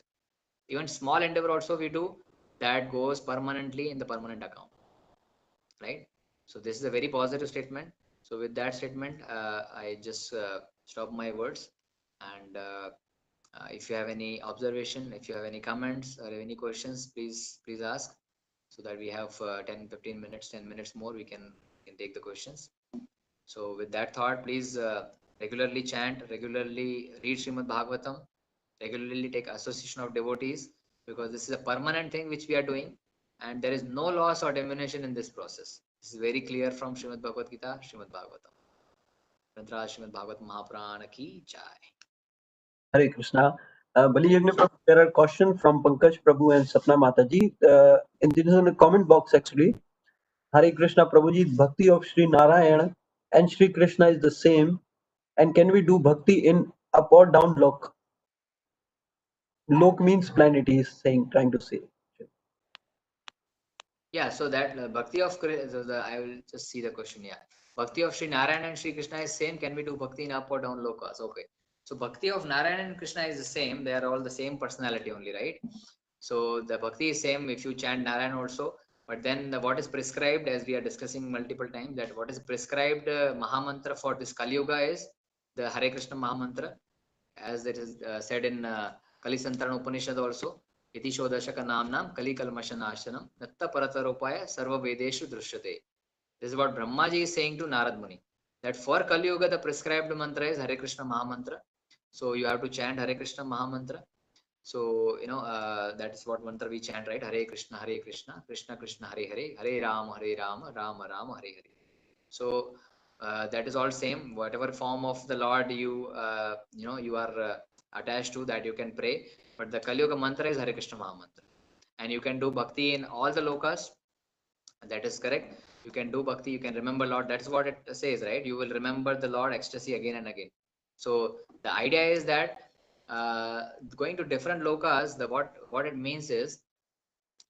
even small endeavor also we do, that goes permanently in the permanent account, right? So this is a very positive statement. So with that statement, I just stop my words, and if you have any observation, if you have any comments or any questions, please ask, so that we have 10-15 minutes, 10 minutes more, we can take the questions. So with that thought, please regularly chant, regularly read Srimad Bhagwatam, regularly take association of devotees, because this is a permanent thing which we are doing, and there is no loss or diminution in this process. This is very clear from Srimad Bhagavad Gita, Srimad Bhagavatam. Tantra Srimad Bhagavatam Mahaprana ki jai. Hare Krishna. Bali Yagna Prabhu, there are questions from Pankaj Prabhu and Sapna Mataji. In the comment box actually. Hare Krishna Prabhuji, Bhakti of Sri Narayana and Sri Krishna is the same. And can we do Bhakti in up or down lok? Lok means planet, he is saying, trying to say. Yeah, so that Bhakti of I will just see the question. Yeah, Bhakti of Sri Narayana and Sri Krishna is same. Can we do Bhakti in up or down lokas? Okay. So Bhakti of Narayana and Krishna is the same. They are all the same personality only, right? So the Bhakti is same if you chant Narayana also. But then what is prescribed, as we are discussing multiple times, that what is prescribed Mahamantra for this Kali Yuga is the Hare Krishna Mahamantra. as it is said in Kalisantarana Upanishad also, Iti Shodashaka Namnam Kali Kalmashanashanam Natta Parataropaya Sarva Vedeshu Drishyate. This is what Brahmaji is saying to Narad Muni. That for Kali Yuga, the prescribed mantra is Hare Krishna Mahamantra. So you have to chant Hare Krishna Mahamantra. So, that is what mantra we chant, right? Hare Krishna, Krishna Krishna, Hare Hare, Hare Rama, Rama Rama, Hare Hare. So that is all same. Whatever form of the Lord you are attached to, that you can pray. But the Kali Yuga mantra is Hare Krishna Mahamantra, and you can do bhakti in all the lokas. That is correct. You can do bhakti. You can remember Lord. That's what it says, right? You will remember the Lord ecstasy again and again. So the idea is that going to different lokas, what it means is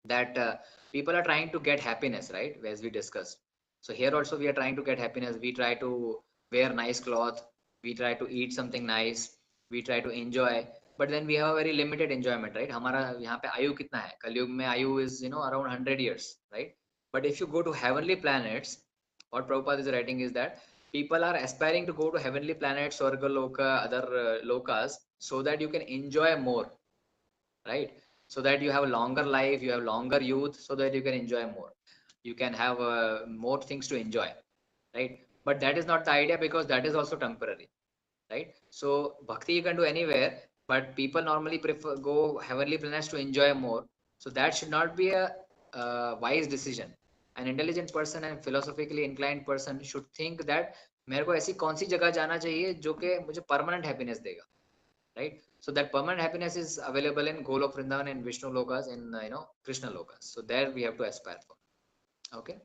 that people are trying to get happiness, right? As we discussed. So here also we are trying to get happiness. We try to wear nice cloth. We try to eat something nice. We try to enjoy. But then we have a very limited enjoyment, right? हमारा यहाँ पे आयु कितना है? कलयुग में आयु is around 100 years, right? But if you go to heavenly planets, what Prabhupada is writing is that people are aspiring to go to heavenly planets, Swarga Loka, other lokas, so that you can enjoy more, right? So that you have a longer life, you have longer youth, so that you can enjoy more. You can have more things to enjoy, right? But that is not the idea, because that is also temporary, right? So bhakti you can do anywhere, but people normally prefer go heavenly planets to enjoy more. So that should not be a wise decision. An intelligent person and philosophically inclined person should think that मेरे को ऐसी कौन सी जगह जाना चाहिए जो कि मुझे परमानेंट हैप्पीनेस देगा, right? So that permanent happiness is available in Golok Vrindavan and Vishnu Lokas, in Krishna Lokas. So there we have to aspire for. Okay.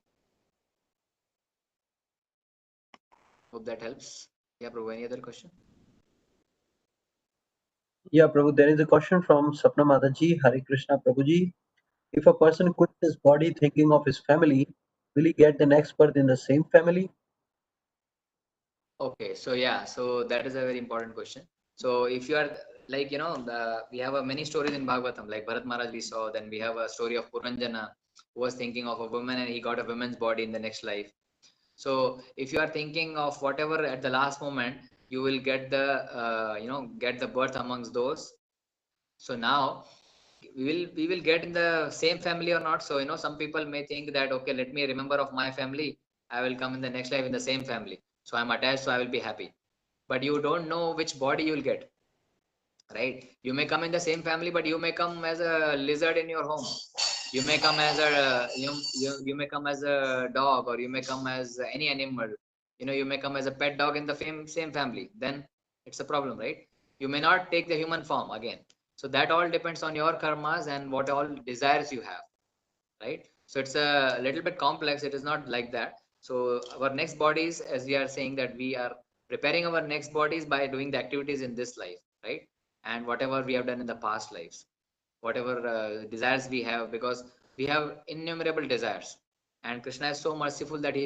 Hope that helps. Yeah, Prabhu. Any other question? Yeah, Prabhu, there is a question from Sapna Mataji. Hare Krishna, Prabhuji. If a person quits his body thinking of his family, will he get the next birth in the same family? Okay. So yeah. So that is a very important question. So if you are like we have many stories in Bhagavatam, like Bharat Maharaj we saw. Then we have a story of Puranjana, who was thinking of a woman and he got a woman's body in the next life. So if you are thinking of whatever at the last moment, you will get get the birth amongst those. So now we will get in the same family or not. So some people may think that, okay, let me remember of my family, I will come in the next life in the same family, so I'm attached, so I will be happy. But you don't know which body you will get, right? You may come in the same family, but you may come as a lizard in your home. You may come as a you may come as a dog, or you may come as any animal. You may come as a pet dog in the same family. Then it's a problem, right? You may not take the human form again. So that all depends on your karmas and what all desires you have, right? So it's a little bit complex. It is not like that. So our next bodies, as we are saying, that we are preparing our next bodies by doing the activities in this life, right? And whatever we have done in the past lives, whatever desires we have, because we have innumerable desires, and Krishna is so merciful that he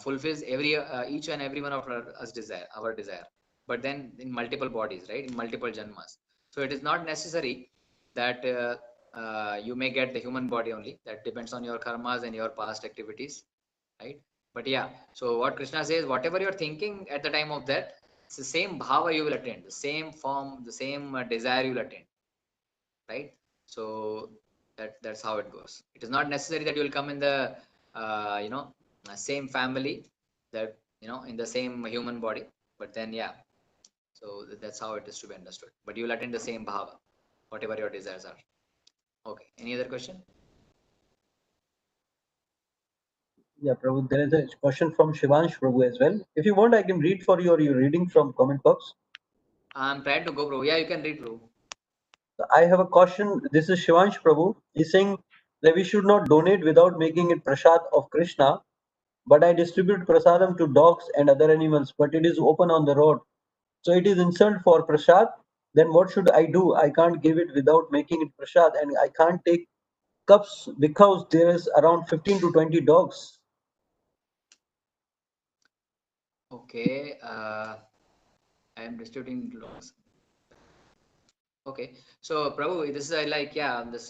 fulfills each and every one of our desire, but then in multiple bodies, right? In multiple janmas. So it is not necessary that you may get the human body only. That depends on your karmas and your past activities, right? But yeah, so what Krishna says, whatever you're thinking at the time of death, it's the same bhava you will attain, the same form, the same desire you will attain, right? So that's how it goes. It is not necessary that you will come in the same family, that in the same human body, but then yeah, so that's how it is to be understood. But you will attain the same bhava, whatever your desires are. Okay. Any other question? Yeah, Prabhu, there is a question from Shivansh Prabhu as well. If you want, I can read for you, or you're reading from comment box. I'm trying to go, bro. Yeah, you can read, bro. I have a question. This is Shivansh Prabhu. He's saying that we should not donate without making it prasad of Krishna. But I distribute prasadam to dogs and other animals, but it is open on the road. So it is insult for prasad. Then what should I do? I can't give it without making it prasad, and I can't take cups because there is around 15 to 20 dogs. Okay. I am distributing logs. Okay. So, Prabhu, this is this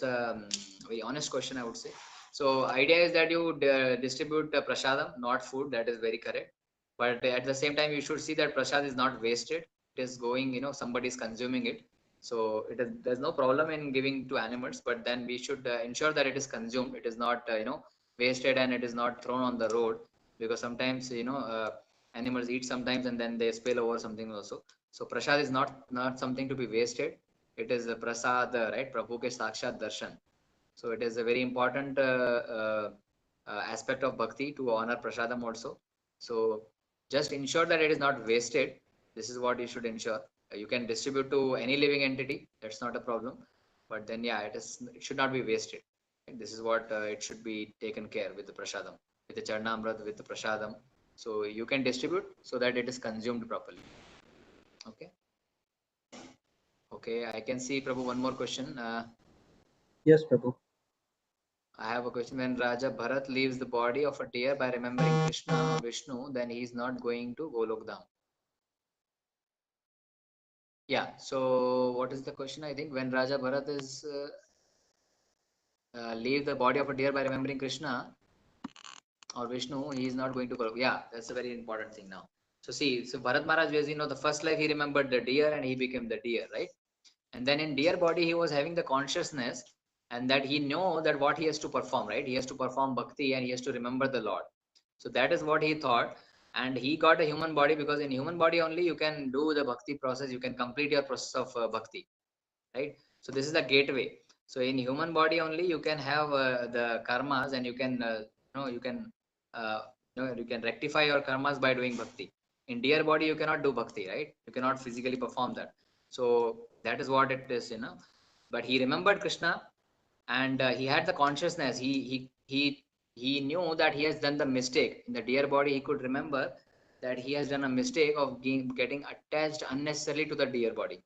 very honest question, I would say. So, idea is that you distribute prasadam, not food. That is very correct. But at the same time, you should see that prasad is not wasted. It is going, somebody is consuming it. So there's no problem in giving to animals, but then we should ensure that it is consumed. It is not, wasted, and it is not thrown on the road, because sometimes, animals eat sometimes and then they spill over something also. So prasad is not something to be wasted. It is a prasad, right? Prabhu ke sakshat darshan. So it is a very important aspect of bhakti to honor prasadam also. So just ensure that it is not wasted. This is what you should ensure. You can distribute to any living entity. That's not a problem. But then, yeah, it should not be wasted. And this is what it should be taken care with the prasadam, with the charnamrit, with the prasadam. So you can distribute so that it is consumed properly. Okay. Okay. I can see, Prabhu, one more question. Yes, Prabhu. I have a question. When Raja Bharat leaves the body of a deer by remembering Krishna or Vishnu, then he is not going to Golok Dham. Yeah. So what is the question? I think when Raja Bharat is leave the body of a deer by remembering Krishna or Vishnu, he is not going to Golok. Yeah, that's a very important thing now. So see, so Bharat Maharaj, as you know, the first life he remembered the deer and he became the deer, right? And then in deer body he was having the consciousness, and that he know that what he has to perform, right? He has to perform bhakti and he has to remember the Lord. So that is what he thought, and he got a human body, because in human body only you can do the bhakti process, you can complete your process of bhakti, right? So this is the gateway. So in human body only you can have the karmas, and you can you can uh, you can rectify your karmas by doing bhakti. In deer body you cannot do bhakti, right? You cannot physically perform that. So that is what it is, but he remembered Krishna, and he had the consciousness. He knew that he has done the mistake. In the deer body he could remember that he has done a mistake of getting attached unnecessarily to the deer body.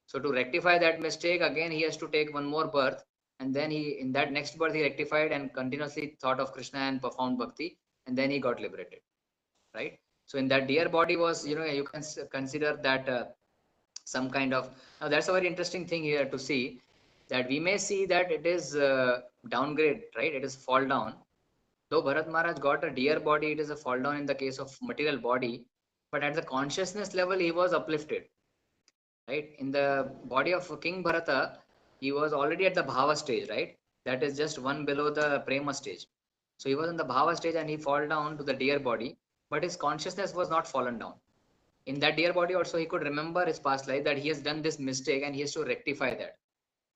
So to rectify that mistake, again he has to take one more birth, and then he, in that next birth, he rectified and continuously thought of Krishna and performed bhakti, and then he got liberated, right? So in that deer body was, you can consider that some kind of, now that's a very interesting thing here to see, that we may see that it is downgrade, right? It is fall down. Though Bharat Maharaj got a deer body, it is a fall down in the case of material body, but at the consciousness level he was uplifted, right? In the body of King Bharata, he was already at the bhava stage, right? That is just one below the prema stage. So he was in the bhava stage and he fall down to the deer body, but his consciousness was not fallen down. In that deer body also he could remember his past life, that he has done this mistake and he has to rectify that,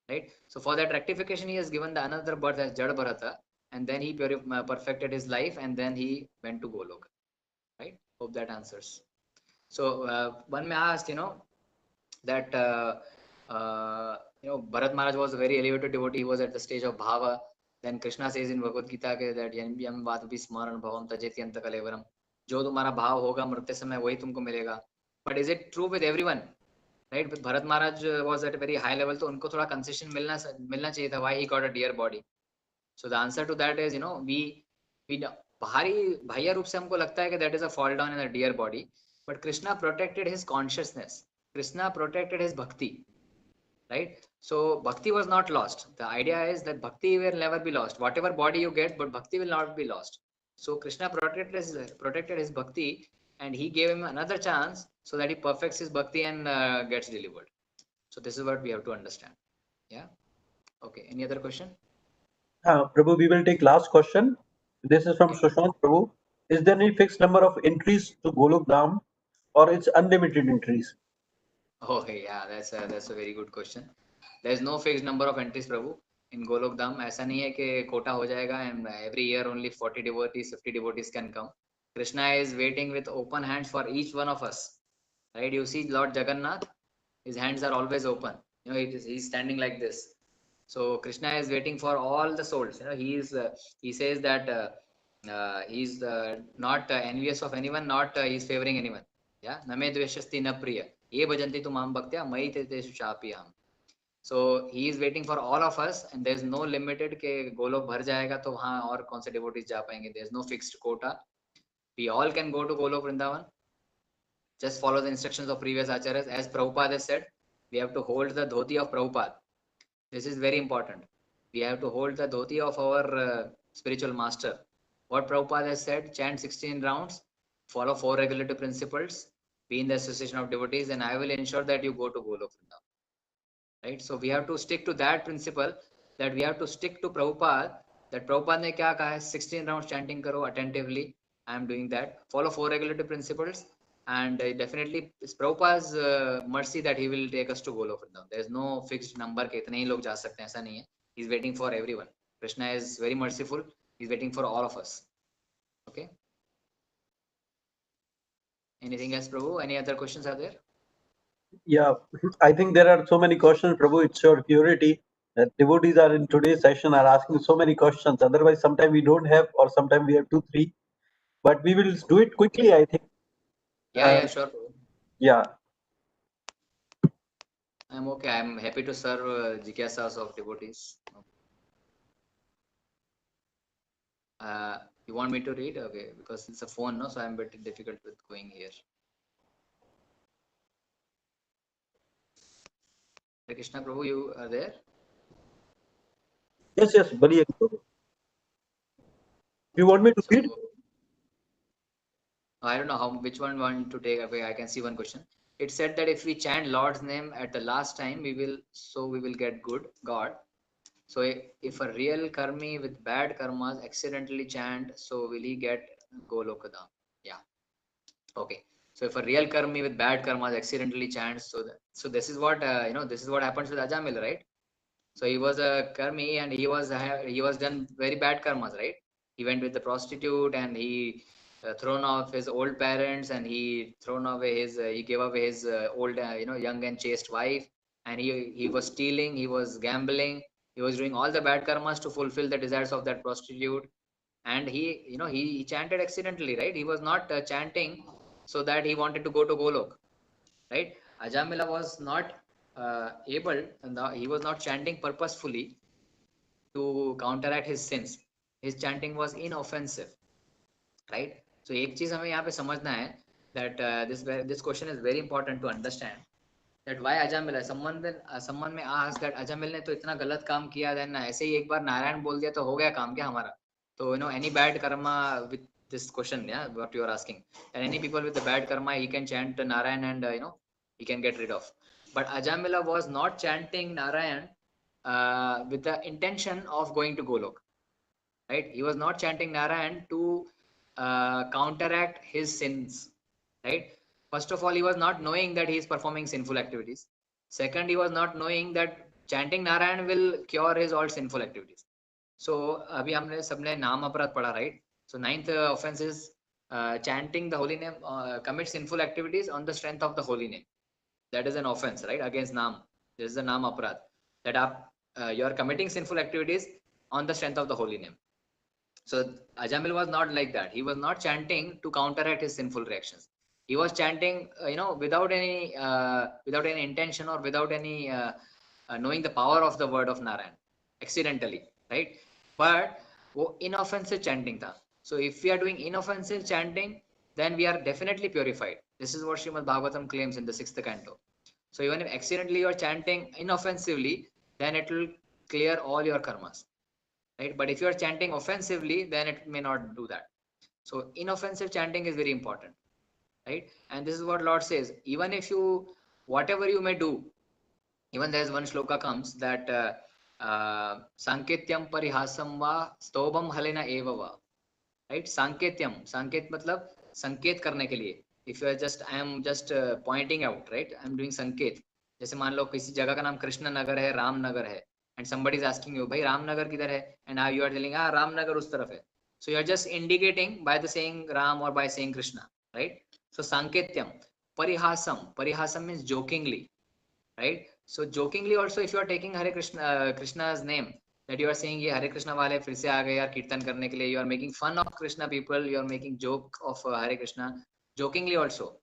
right? So for that rectification he has given the another birth as Jad Bharata, and then he perfected his life, and then he went to Golok, right? Hope that answers. So one may ask, that Bharat Maharaj was a very elevated devotee. He was at the stage of bhava. Then Krishna says in Bhagavad Gita that yam vat vismaran bhavam tajeti anta kalevaram. जो तुम्हारा भाव होगा मरते समय वही तुमको मिलेगा. But is it true with everyone? Right? With Bharat Maharaj was at a very high level, तो उनको थोड़ा concession मिलना चाहिए था. Why he got a dear body? So the answer to that is, we बाहरी बाह्य रूप से हमको लगता है कि that is a fall down in a dear body, but Krishna protected his consciousness. Krishna protected his bhakti, right? So bhakti was not lost. The idea is that bhakti will never be lost. Whatever body you get, but bhakti will not be lost. So Krishna protected his bhakti, and he gave him another chance so that he perfects his bhakti and gets delivered. So this is what we have to understand. Yeah. Okay. Any other question? Prabhu, we will take last question. This is from Yeah. Sushant Prabhu. Is there any fixed number of entries to Golok Dham, or it's unlimited entries? Okay, yeah, that's a very good question. There is no fixed number of entries, Prabhu. In Golok Dham, ऐसा नहीं है कि कोटा हो जाएगा and every year only 40 devotees, 50 devotees can come. Krishna is waiting with open hands for each one of us, right? You see Lord Jagannath, his hands are always open. He's standing like this. So Krishna is waiting for all the souls. He says that he's not envious of anyone, not he's favoring anyone. Yeah, name dveshasti na priya. Ye bhajanti tu mam bhaktya mai te teshu chapiyam. So he is waiting for all of us, and there is no limited के गोलोक भर जाएगा तो वहाँ और कौन से devotees जा पाएंगे. There is no fixed quota. We all can go to Golok Vrindavan. Just follow the instructions of previous acharyas. As Prabhupada has said, we have to hold the dhoti of Prabhupada. This is very important. We have to hold the dhoti of our spiritual master. What Prabhupada has said, chant 16 rounds, follow 4 regulative principles, be in the association of devotees, and I will ensure that you go to Golok Vrindavan. Right? So we have to stick to that principle, that we have to stick to Prabhupada, that Prabhupada ne kya kaha hai, 16 rounds chanting karo attentively. I am doing that. Follow 4 regulative principles, and definitely it's Prabhupada's mercy that he will take us to Golok Vrindavan. There is no fixed number ke itne hi log ja sakte hain, aisa nahi hai. He's waiting for everyone. Krishna is very merciful. He's waiting for all of us. Okay. Anything else, Prabhu? Any other questions are there? Yeah, I think there are so many questions, Prabhu. It's your purity that devotees are in today's session are asking so many questions. Otherwise, sometimes we don't have, or sometimes we have two, three. But we will do it quickly, I think. Yeah, sure, Prabhu. Yeah. I'm okay. I'm happy to serve jigyasas of devotees. You want me to read? Okay, because it's a phone, no, so I'm a bit difficult with going here. Hare Krishna, Prabhu, you are there? Yes, Bali. Prabhu. You want me to read? So I don't know which one want to take. Okay, I can see one question. It said that if we chant Lord's name at the last time, we will get good God. So if a real karmi with bad karmas accidentally chant, so will he get Golokadam? Yeah. Okay. So if a real karmi with bad karmas accidentally chants, so this is what this is what happens with Ajamil, right? So he was a karmi and he was done very bad karmas, right? He went with the prostitute and he thrown off his old parents and he gave away his old young and chaste wife, and he was stealing, he was gambling, he was doing all the bad karmas to fulfill the desires of that prostitute, and he chanted accidentally, right? He was not chanting so that he wanted to go to Golok, right? Ajamila was not able, he was not chanting purposefully to counteract his sins. His chanting was inoffensive, right? So एक चीज हमें यहाँ पे समझना है that this question is very important to understand that why Ajamil है. Someone may ask that Ajamil ने तो इतना गलत काम किया, then ऐसे ही एक बार नारायण बोल दिया तो हो गया काम क्या हमारा? तो any bad karma with this question, yeah, what you are asking, and any people with the bad karma, he can chant Narayan and he can get rid of. But Ajamila was not chanting Narayan with the intention of going to Golok, right? He was not chanting Narayan to counteract his sins, right? First of all, he was not knowing that he is performing sinful activities. Second, he was not knowing that chanting Narayan will cure his all sinful activities. So अभी हमने सबने नाम अपराध पढ़ा, right? So ninth offense is chanting the holy name, commit sinful activities on the strength of the holy name. That is an offense, right? Against Naam. This is the Naam Aparad. That you are committing sinful activities on the strength of the holy name. So Ajamil was not like that. He was not chanting to counteract his sinful reactions. He was chanting, without any intention or without any knowing the power of the word of Narayan, accidentally, right? But वो inoffensive chanting था. So if we are doing inoffensive chanting, then we are definitely purified. This is what Srimad Bhagwatam claims in the 6th canto. So even if accidentally you are chanting inoffensively, then it will clear all your karmas, right? But if you are chanting offensively, then it may not do that. So inoffensive chanting is very important, right? And this is what Lord says, even if you, whatever you may do, even there's one shloka comes that sanketyam parihasam va stobam halena eva va, right? Sanket matlab sanket करने के लिए. If you are just, I am just pointing out, right? I am doing sanket. जैसे मान लो किसी जगह का नाम कृष्ण नगर है, राम नगर है, and somebody is asking you, भाई राम नगर किधर है? And now you are telling, Ram Nagar उस तरफ है. So you are just indicating by the saying Ram or by saying Krishna, right? So sanketyam. Parihasam means jokingly, right? So jokingly also, if you are taking Hare Krishna, Krishna's name, that you are saying ये हरे कृष्णा वाले फिर से आ गए यार कीर्तन करने के लिए, you are making fun of Krishna people, you are making joke of Hare Krishna jokingly also,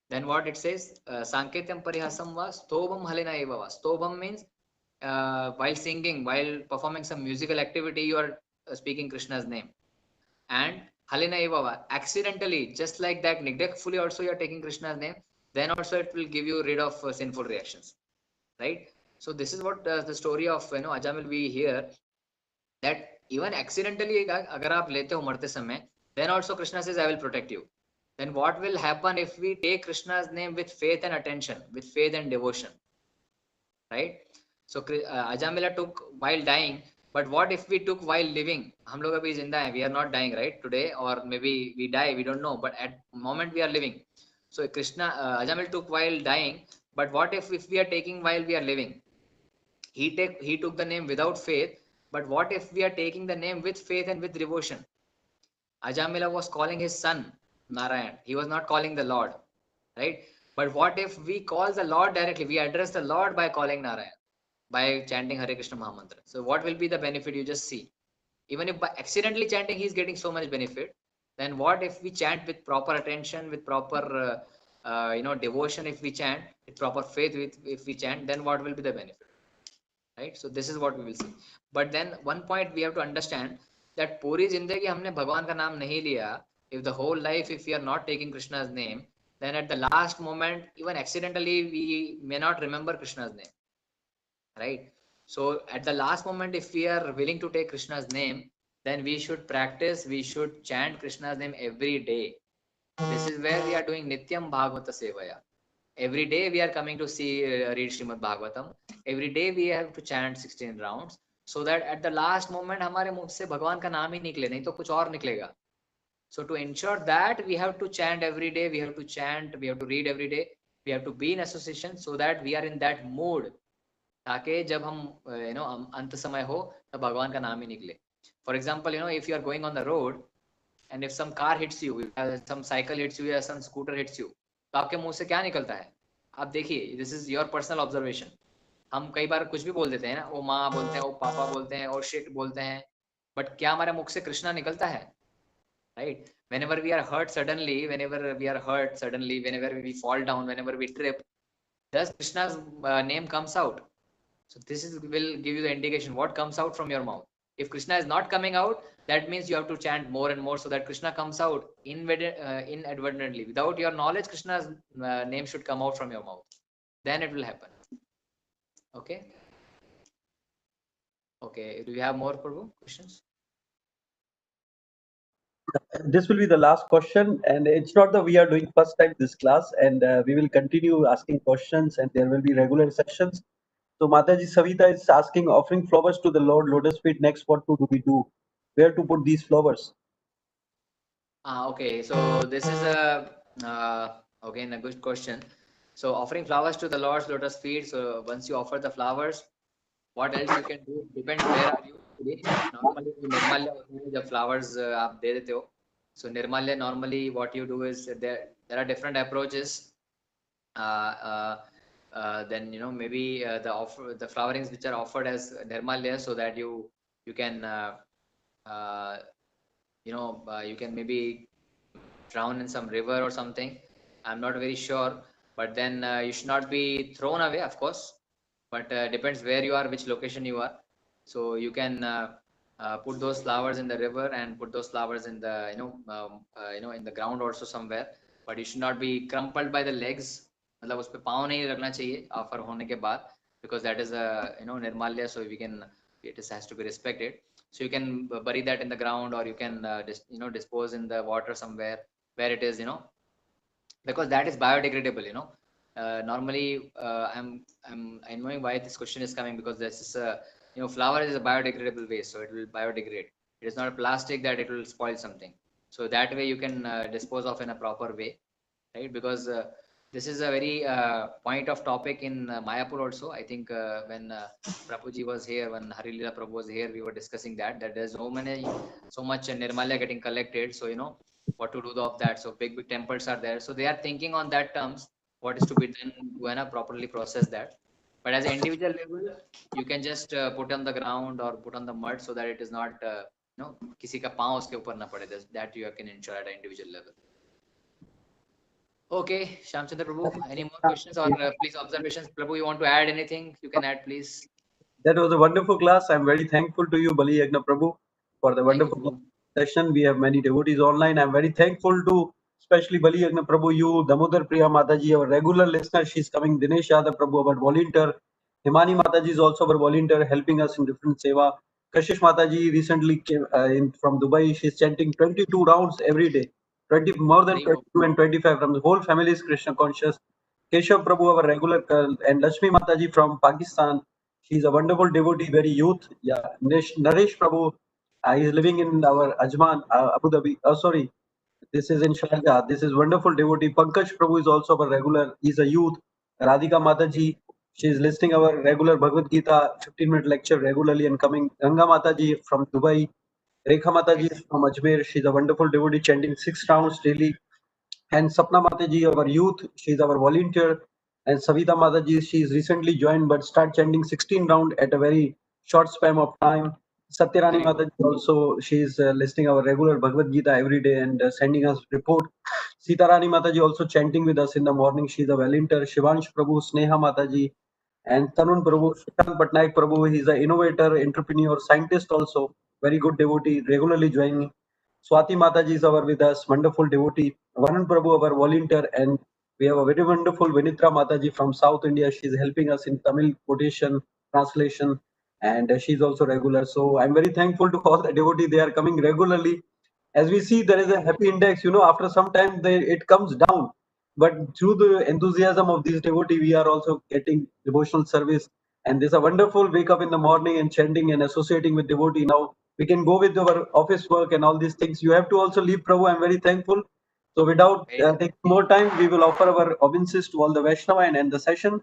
then what it says, sanketyam parihasam va stobam halena eva va. Stobam means while singing, while performing some musical activity, you are speaking Krishna's name, and halena eva va, accidentally, just like that, neglectfully also you are taking Krishna's name, then also it will give you rid of sinful reactions, right? So this is what the story of Ajamil we hear, that even accidentally अगर आप लेते हो मरते समय, then also Krishna says I will protect you, then what will happen if we take Krishna's name with faith and attention, with faith and devotion, right? So Ajamila took while dying, but what if we took while living? हम लोग अभी जिंदा हैं, we are not dying, right, today, or maybe we die, we don't know, but at moment we are living. So Krishna, Ajamil took while dying, but what if we are taking while we are living? He took the name without faith, but what if we are taking the name with faith and with devotion? Ajamila was calling his son Narayan. He was not calling the Lord, right? But what if we call the Lord directly? We address the Lord by calling Narayan, by chanting Hare Krishna Mahamantra. So what will be the benefit? You just see. Even if by accidentally chanting, he's getting so much benefit. Then what if we chant with proper attention, with proper devotion? If we chant with proper faith, if we chant, then what will be the benefit? Right, so this is what we will see. But then one point we have to understand that पूरी जिंदगी हमने भगवान का नाम नहीं लिया. If the whole life, if we are not taking Krishna's name, then at the last moment, even accidentally, we may not remember Krishna's name, right? So at the last moment, if we are willing to take Krishna's name, then we should practice, we should chant Krishna's name every day. This is where we are doing Nityam Bhagavata Sevaya. Every day we are coming to see, read Srimad Bhagwatam. Every day we have to chant 16 rounds, so that at the last moment हमारे मुख से भगवान का नाम ही निकले, नहीं तो कुछ और निकलेगा. So to ensure that, we have to chant every day, we have to chant, we have to read every day, we have to be in association, so that we are in that mood, ताकि जब हम अंत समय हो तब भगवान का नाम ही निकले. For example, if you are going on the road and if some car hits you, some cycle hits you, या some scooter hits you, तो आपके मुंह से क्या निकलता है? आप देखिए, this is your personal observation. हम कई बार कुछ भी बोल देते हैं ना, वो माँ बोलते हैं, वो पापा बोलते हैं, और शिट बोलते हैं, बट क्या हमारे मुख से कृष्णा निकलता है? Right. whenever we are hurt suddenly, whenever we fall down, whenever we trip, does Krishna's name comes out? So this is will give you the indication what comes out from your mouth. If Krishna is not coming out, that means you have to chant more and more, so that Krishna comes out inadvertently. Without your knowledge, Krishna's name should come out from your mouth. Then it will happen. Okay. Okay. Do you have more, Prabhu, questions? This will be the last question, and it's not that we are doing first time this class, and we will continue asking questions, and there will be regular sessions. So Mataji Savita is asking, offering flowers to the Lord Lotus feet. Next, what do we do? Where to put these flowers? Okay. So this is again a good question. So offering flowers to the Lord's lotus feet. So once you offer the flowers, what else you can do? Depends where are you today. Normally Nirmalya होते हैं, जब flowers आप दे देते हो. So Nirmalya, normally what you do is there are different approaches. Uh, uh, then maybe the flowerings which are offered as Nirmalya, so that you can uh, you can maybe drown in some river or something. I'm not very sure, but then you should not be thrown away, of course. But depends where you are, which location you are. So you can put those flowers in the river and put those flowers in the in the ground also somewhere. But you should not be crumpled by the legs. मतलब उस पे पाँव नहीं रखना चाहिए offer होने के बाद, because that is a nirmalya, so we can, it has to be respected. So you can bury that in the ground, or you can dispose in the water somewhere where it is because that is biodegradable. Normally I'm knowing why this question is coming, because this is a flower is a biodegradable waste, so it will biodegrade. It is not a plastic that it will spoil something. So that way you can dispose of in a proper way, right? Because this is a very point of topic in Mayapur also. I think when Prabhuji was here, when Harilila Prabhu was here, we were discussing that there's so much Nirmalya getting collected. So what to do of that. So big temples are there. So they are thinking on that terms, what is to be done to properly process that. But as an individual level, you can just put on the ground or put on the mud, so that it is not किसी का पाँव उसके ऊपर ना पड़े. That you can ensure at an individual level. Okay, Shamchandra Prabhu, any more questions or please observations? Prabhu, you want to add anything? You can add, please. That was a wonderful class. I'm very thankful to you, Bali Yagna Prabhu, for the Thank you, wonderful Prabhu. session. We have many devotees online. I'm very thankful to especially Bali Yagna Prabhu, you, Damodar Priya Mataji, our regular listener. She's coming. Dinesh Yadav Prabhu, our volunteer. Himani Mataji is also our volunteer, helping us in different seva. Kashish Mataji recently came in from Dubai. She's chanting 22 rounds every day. more than Hari Om. 22 and 25 from the whole family is Krishna conscious. Keshav Prabhu, our regular girl, and Lakshmi Mataji from Pakistan. She's a wonderful devotee, very youth. Yeah, Naresh Prabhu, he is living in our Ajman, Abu Dhabi. Oh, sorry, this is in Sharjah. This is wonderful devotee. Pankaj Prabhu is also our regular. He's a youth. Radhika Mataji, she is listening our regular Bhagavad Gita 15-minute lecture regularly and coming. Ganga Mataji from Dubai. Rekha Mataji is from Ajmer. She's a wonderful devotee chanting 6 rounds daily. And Sapna Mataji, our youth, she's our volunteer. And Savita Mataji, she's recently joined but start chanting 16 round at a very short span of time. Satyarani Very good. Mataji also, she's listening our regular Bhagavad Gita every day and sending us report. Sitarani Mataji also chanting with us in the morning. She's a volunteer. Shivansh Prabhu, Sneha Mataji, and Tanun Prabhu, Shrikant Patnaik Prabhu, he's an innovator, entrepreneur, scientist also, very good devotee, regularly joining. Swati Mataji is our with us, wonderful devotee. Varun Prabhu, our volunteer, and we have a very wonderful Vinitra Mataji from South India. She's helping us in Tamil quotation, translation, and she's also regular. So I'm very thankful to all the devotee. They are coming regularly. As we see, there is a happy index. After some time, it comes down. But through the enthusiasm of these devotee, we are also getting devotional service. And there's a wonderful wake up in the morning and chanting and associating with devotee. Now we can go with our office work and all these things. You have to also leave, Prabhu. I'm very thankful. So without Very true. taking more time, we will offer our obeisances to all the Vaishnava and end the session.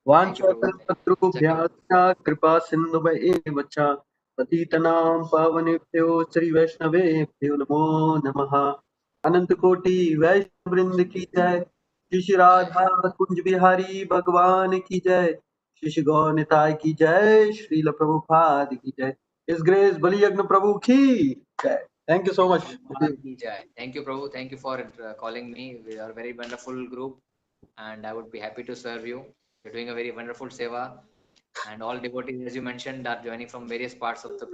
Thank you, Prabhu. Thank you. वाञ्छाकल्पतरुभ्यश्च कृपा सिन्धुव एव च पतितनां पावनेभ्यो श्री वैष्णवेभ्यो नमो नमः अनंत कोटि वैष्णव वृंद की जय श्री श्री Jai. राधा कुंज बिहारी भगवान की जय श्री श्री गौर निताय की जय श्रील प्रभुपाद की जय इस ग्रेस बलि यज्ञ प्रभु की जय thank you so much Bhagwan ki jai. Thank you, Prabhu. Thank you for calling me. We are a very wonderful group, and I would be happy to serve you. You're doing a very wonderful seva, and all devotees, as you mentioned, are joining from various parts of the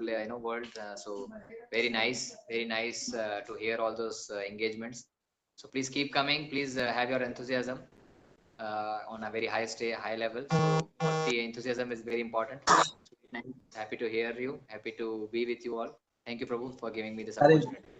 world. So very nice to hear all those engagements. So please keep coming. Please have your enthusiasm on a very high level. So the enthusiasm is very important. So, nice. Happy to hear you. Happy to be with you all. Thank you, Prabhu, for giving me this Hare opportunity.